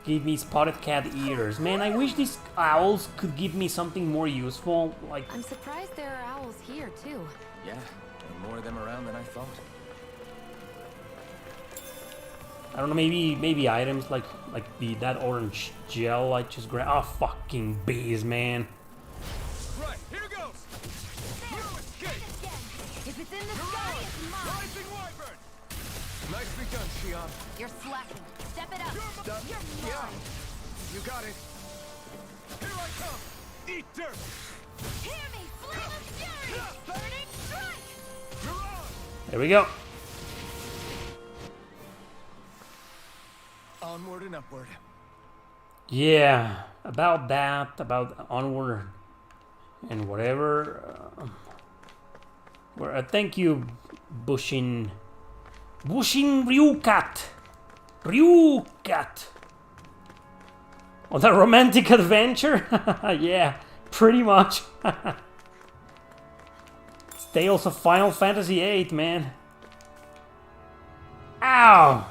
Give me spotted cat ears. Man, I wish these owls could give me something more useful, like... I'm surprised there are owls here, too. Yeah, there are more of them around than I thought. I don't know, maybe items like that orange gel I just grabbed. Oh, fucking bees, man. Right, here goes. You escape. If it's in the sky, it's mine. Rising Wyvern. Nicely done, Shionne. You're slacking. Step it up. You're mine. You got it. Here I come. Eat dirt. Hear me, flame of fury! Burning strike! You're on. There we go. Onward and upward. Yeah, about that, about onward and whatever. Thank you, Bushin Ryukat. On that romantic adventure? Yeah, pretty much. It's Tales of Final Fantasy VIII, man. Ow!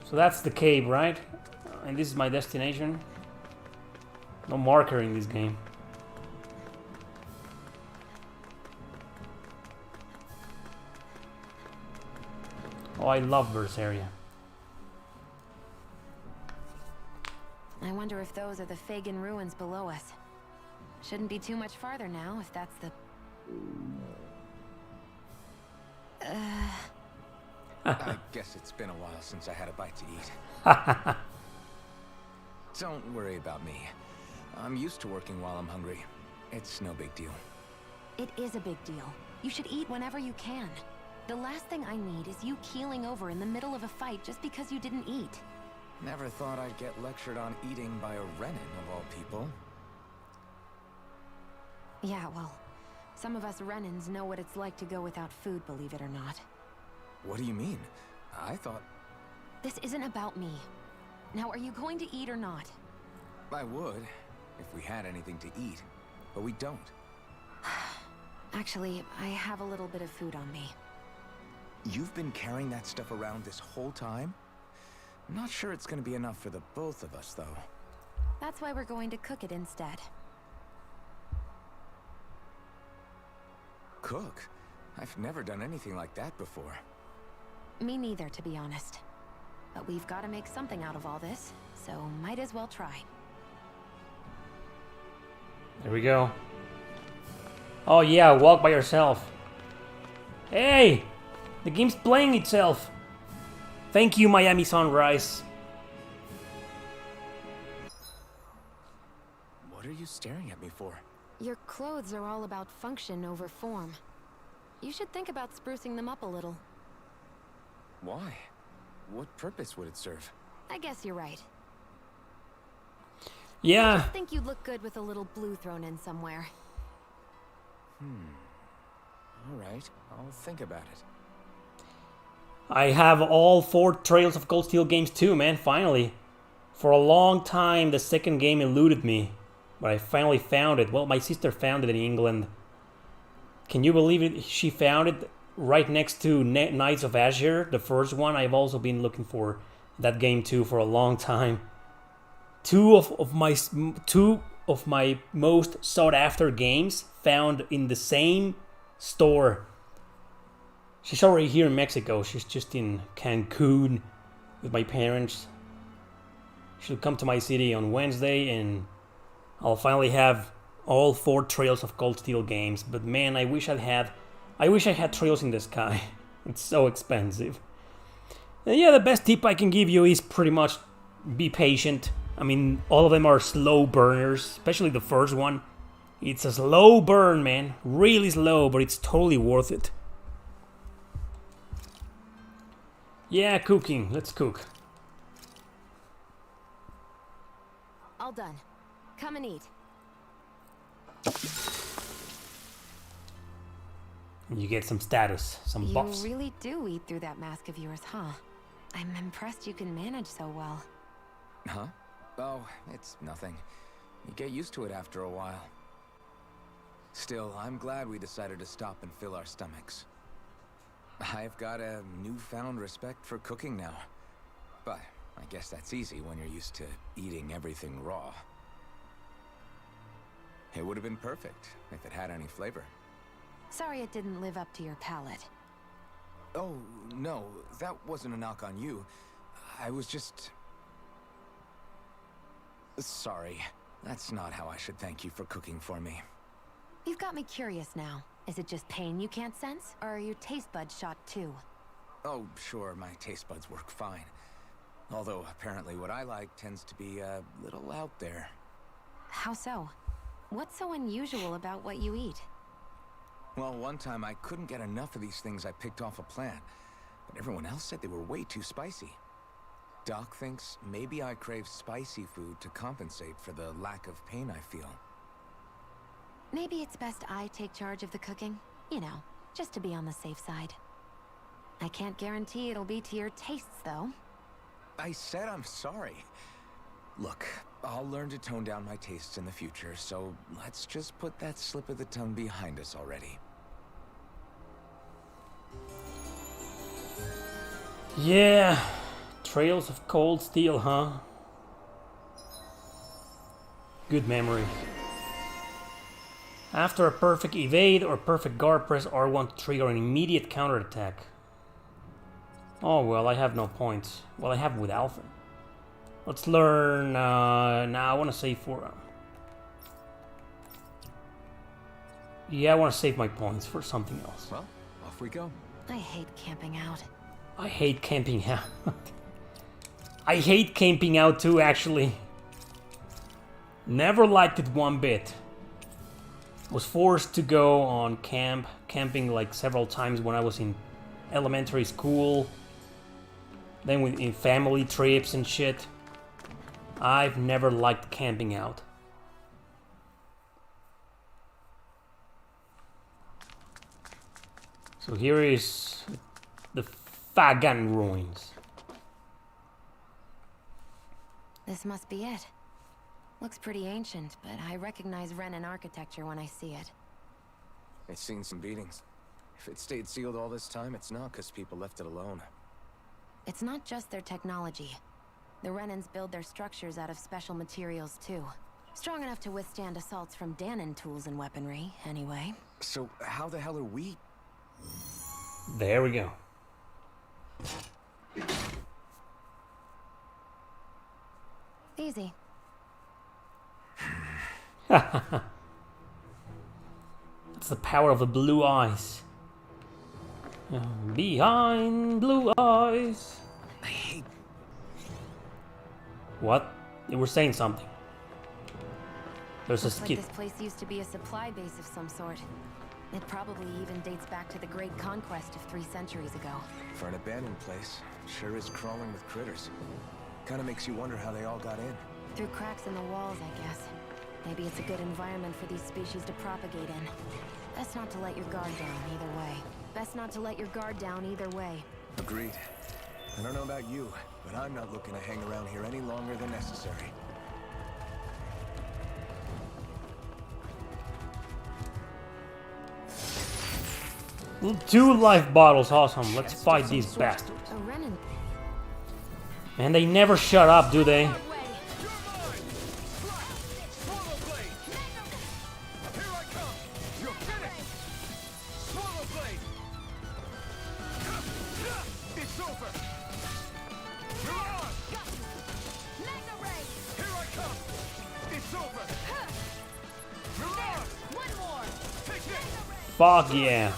So that's the cave, right? And this is my destination. No marker in this game. Oh, I love this area. I wonder if those are the Fagan ruins below us. Shouldn't be too much farther now, if that's the... I guess it's been a while since I had a bite to eat. Don't worry about me. I'm used to working while I'm hungry. It's no big deal. It is a big deal. You should eat whenever you can. The last thing I need is you keeling over in the middle of a fight just because you didn't eat. Never thought I'd get lectured on eating by a Renin, of all people. Yeah, well, some of us Renins know what it's like to go without food, believe it or not. What do you mean? I thought... This isn't about me. Now, are you going to eat or not? I would, if we had anything to eat. But we don't. Actually, I have a little bit of food on me. You've been carrying that stuff around this whole time? I'm not sure it's gonna be enough for the both of us, though. That's why we're going to cook it instead. Cook? I've never done anything like that before. Me neither, to be honest. But we've got to make something out of all this, so might as well try. There we go. Oh yeah, walk by yourself. Hey! The game's playing itself. Thank you, Miami Sunrise. What are you staring at me for? Your clothes are all about function over form. You should think about sprucing them up a little. Why? What purpose would it serve? I guess you're right. Yeah. I just think you'd look good with a little blue thrown in somewhere. Alright, I'll think about it. I have all 4 Trails of Cold Steel games too, man, finally. For a long time, the second game eluded me. But I finally found it. Well, my sister found it in England. Can you believe it? She found it right next to Knights of Azure, the first one. I've also been looking for that game too for a long time. Two of my most sought after games found in the same store. She's already here in Mexico. She's just in Cancun with my parents. She'll come to my city on Wednesday and I'll finally have all 4 Trails of Cold Steel games. But man, I wish I had Trails in the Sky. It's so expensive. And yeah, the best tip I can give you is pretty much be patient. I mean, all of them are slow burners, especially the first one. It's a slow burn, man. Really slow, but it's totally worth it. Yeah, cooking. Let's cook. All done. Come and eat. You get some status, some buffs. You really do eat through that mask of yours, huh? I'm impressed you can manage so well. Huh? Oh, it's nothing. You get used to it after a while. Still, I'm glad we decided to stop and fill our stomachs. I've got a newfound respect for cooking now. But I guess that's easy when you're used to eating everything raw. It would have been perfect if it had any flavor. Sorry it didn't live up to your palate. Oh, no, that wasn't a knock on you. I was just... Sorry. That's not how I should thank you for cooking for me. You've got me curious now. Is it just pain you can't sense, or are your taste buds shot too? Oh, sure, my taste buds work fine. Although, apparently what I like tends to be a little out there. How so? What's so unusual about what you eat? Well, one time I couldn't get enough of these things I picked off a plant, but everyone else said they were way too spicy. Doc thinks maybe I crave spicy food to compensate for the lack of pain I feel. Maybe it's best I take charge of the cooking. You know, just to be on the safe side. I can't guarantee it'll be to your tastes, though. I said I'm sorry. Look, I'll learn to tone down my tastes in the future, so let's just put that slip of the tongue behind us already. Yeah, Trails of Cold Steel, huh? Good memory. After a perfect evade or perfect guard, press R1 to trigger an immediate counterattack. Oh, well, I have no points. Well, I have with Alpha. Let's learn... nah, I want to save for... yeah, I want to save my points for something else. Well, off we go. I hate camping out. I hate camping out. I hate camping out too, actually. Never liked it one bit. Was forced to go on camping like several times when I was in elementary school. Then in family trips and shit. I've never liked camping out. So here is the Fagan ruins. This must be it. Looks pretty ancient, but I recognize Renan architecture when I see it. It's seen some beatings. If it stayed sealed all this time, it's not because people left it alone. It's not just their technology. The Renans build their structures out of special materials, too. Strong enough to withstand assaults from Danon tools and weaponry, anyway. So, how the hell are we? There we go. Easy. It's the power of the blue eyes. Behind blue eyes. I hate... What? You were saying something. There's Looks a like skit. this place used to be a supply base of some sort. It probably even dates back to the Great Conquest of 3 centuries ago. For an abandoned place, sure is crawling with critters. Kinda makes you wonder how they all got in. Through cracks in the walls, I guess. Maybe it's a good environment for these species to propagate in. Best not to let your guard down either way. Best not to let your guard down either way. Agreed. I don't know about you, but I'm not looking to hang around here any longer than necessary. Two life bottles, awesome. Let's fight these bastards. A Renan. Man, they never shut up, do they? Fuck yeah.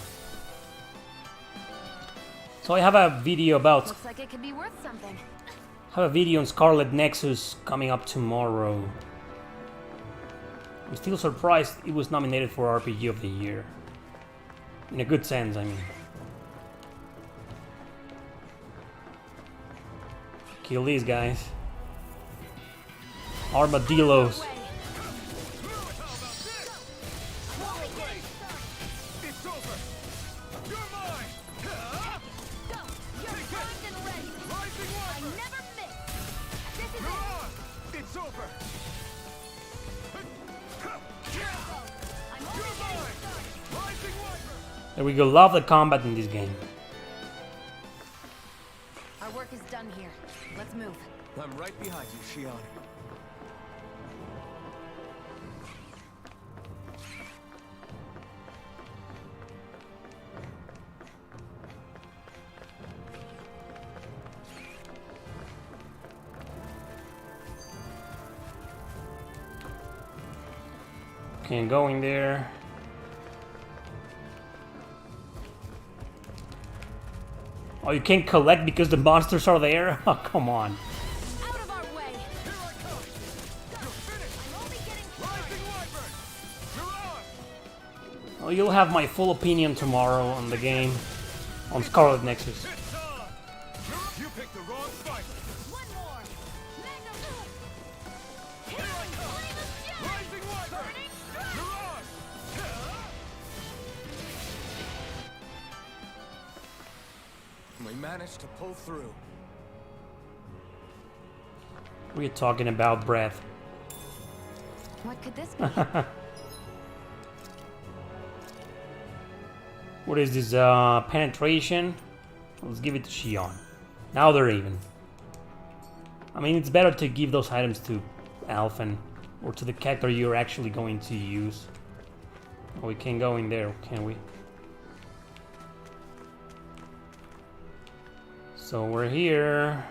So I have a video about... Looks like it could be worth something. I have a video on Scarlet Nexus coming up tomorrow. I'm still surprised it was nominated for RPG of the Year. In a good sense, I mean. Kill these guys. Armadillos. There we go, love the combat in this game. Our work is done here. Let's move. I'm right behind you, Shionne. Can't go in there. Oh, you can't collect because the monsters are there? Oh, come on. Out of our way. Here I come! You're finished! I'm only getting Rising Wyvern! You're on! Well, you'll have my full opinion tomorrow on the game. On Scarlet Nexus. It's on! You picked the wrong fight! one more. Magnum. Here I come! Rising Wyvern! You're on! We managed to pull through. What are you talking about, Breath? What could this be? What is this, penetration? Let's give it to Shionne. Now they're even. I mean, it's better to give those items to Alphen, or to the character you're actually going to use. Oh, we can't go in there, can we? So we're here.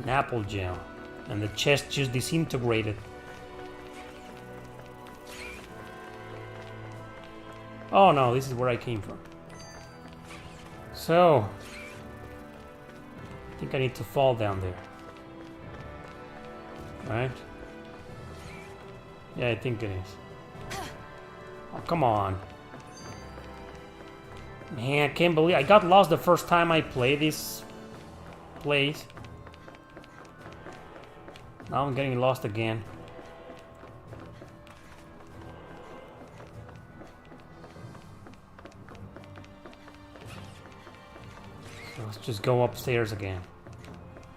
An apple gem. And the chest just disintegrated. Oh no, this is where I came from. So, I think I need to fall down there. Right? Yeah, I think it is. Oh, come on. Man, I can't believe I got lost the first time I played this place. Now I'm getting lost again. So let's just go upstairs again.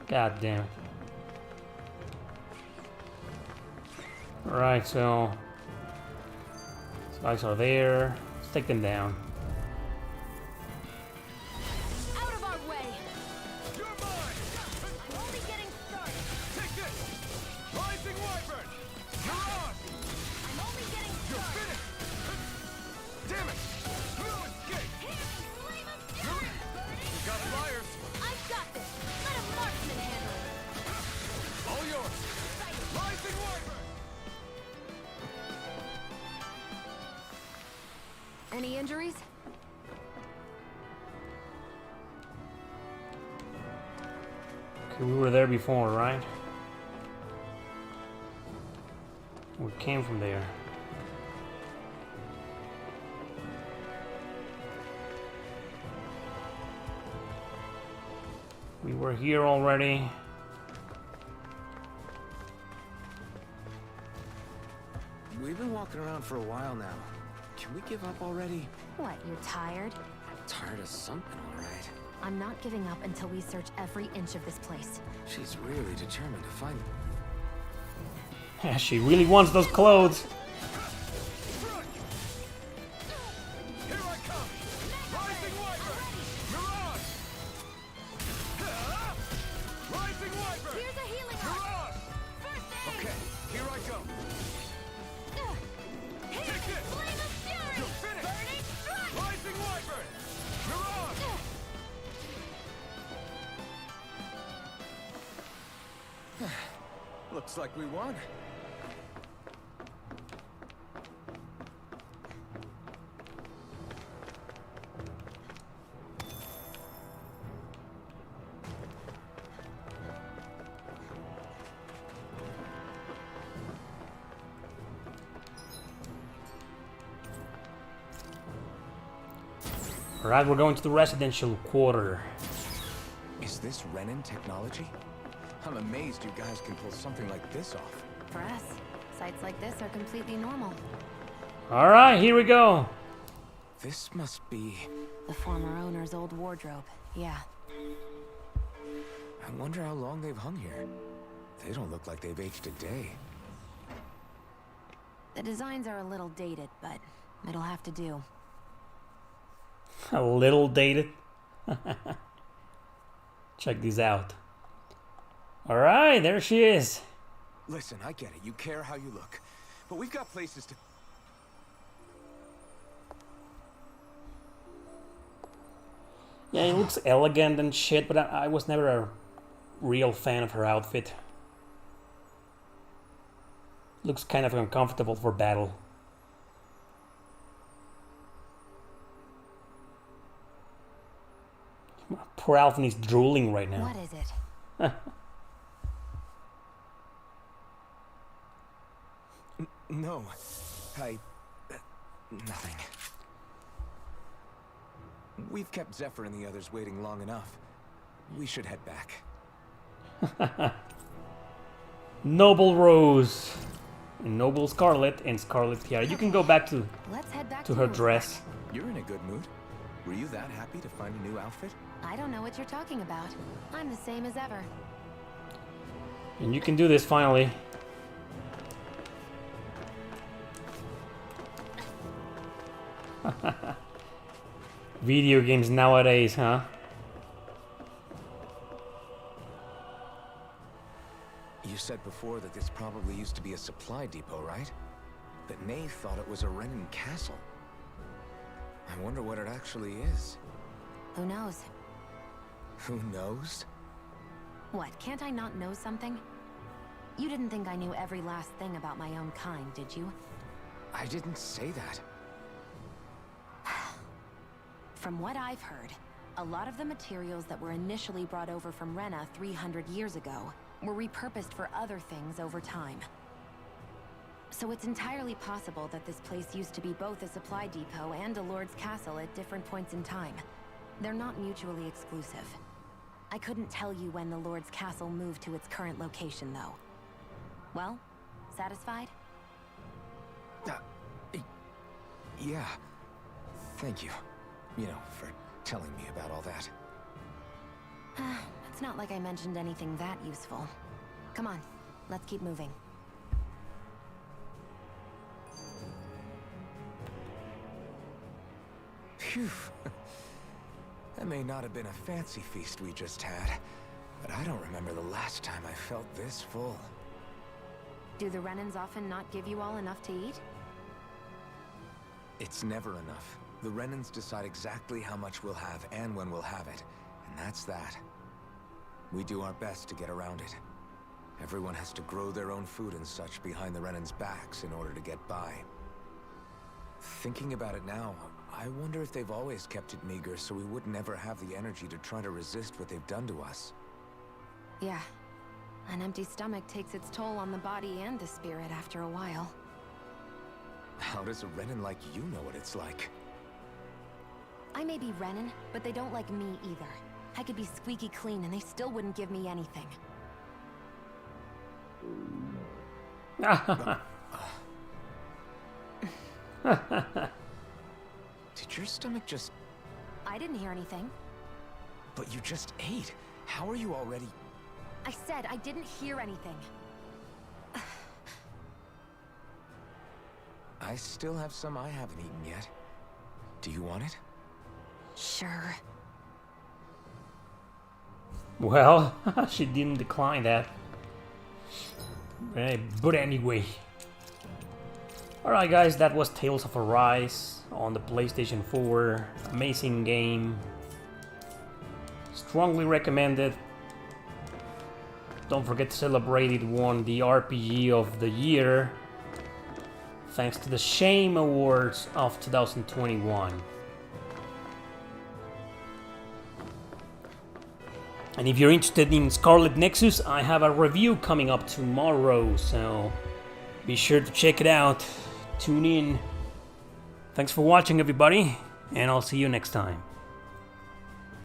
God damn it. Alright, so these guys are there. Let's take them down. Out of our way. You're mine! I'm only getting started. Take this! Rising Wyvern! You're on! I'm only getting You're started. finished! Damn it! No escape! Flame of fury. You got flyers! I've got this. Let a marksman handle it. All yours! Rising Wyvern! Any injuries? Okay, we were there before, right? We came from there. We were here already. We've been walking around for a while now. Can we give up already? What, you're tired? Tired of something, all right. I'm not giving up until we search every inch of this place. She's really determined to find them. Yeah, she really wants those clothes. Here I come! Rising Wyvern! You're on! Rising Wyvern! Here's a healing You're arc. on! First aid. Okay, here I go. Here. Take this! Flame of fury. You're finished! Burning strike. Rising Wyvern! You're on! Looks like we won. Alright, we're going to the residential quarter. Is this Renin technology? I'm amazed you guys can pull something like this off. For us, sites like this are completely normal. Alright, here we go. This must be... The former owner's old wardrobe, yeah. I wonder how long they've hung here. They don't look like they've aged a day. The designs are a little dated, but it'll have to do. A little dated. Check this out. Alright, there she is. Listen, I get it. You care how you look. But we've got places to... Yeah, it looks elegant and shit, but I was never a real fan of her outfit. Looks kind of uncomfortable for battle. Poor Alvin is drooling right now. What is it? No, nothing. We've kept Zephyr and the others waiting long enough. We should head back. Noble Rose, and Noble Scarlet, and Scarlet Tiara. You can go back to her dress. You're in a good mood. Were you that happy to find a new outfit? I don't know what you're talking about. I'm the same as ever. And you can do this finally. Video games nowadays, huh? You said before that this probably used to be a supply depot, right? But Nate thought it was a Renin castle. I wonder what it actually is. Who knows? Who knows? What, can't I not know something? You didn't think I knew every last thing about my own kind, did you? I didn't say that. From what I've heard, a lot of the materials that were initially brought over from Rena 300 years ago were repurposed for other things over time. So it's entirely possible that this place used to be both a supply depot and a lord's castle at different points in time. They're not mutually exclusive. I couldn't tell you when the lord's castle moved to its current location, though. Well, satisfied? Yeah. Thank you. You know, for telling me about all that. It's not like I mentioned anything that useful. Come on, let's keep moving. Phew. That may not have been a fancy feast we just had, but I don't remember the last time I felt this full. Do the Renins often not give you all enough to eat? It's never enough. The Renins decide exactly how much we'll have and when we'll have it, and that's that. We do our best to get around it. Everyone has to grow their own food and such behind the Renins' backs in order to get by. Thinking about it now, I wonder if they've always kept it meager so we would never have the energy to try to resist what they've done to us. Yeah. An empty stomach takes its toll on the body and the spirit after a while. How does a Renin like you know what it's like? I may be Renin, but they don't like me either. I could be squeaky clean and they still wouldn't give me anything. Did your stomach just... I didn't hear anything. But you just ate. How are you already... I said I didn't hear anything. I still have some I haven't eaten yet. Do you want it? Sure. Well, she didn't decline that. But anyway. Alright guys, that was Tales of Arise on the PlayStation 4. Amazing game. Strongly recommended. Don't forget to celebrate it won the RPG of the year. Thanks to the Shame Awards of 2021. And if you're interested in Scarlet Nexus, I have a review coming up tomorrow, so be sure to check it out. Tune in. Thanks for watching, everybody, and I'll see you next time.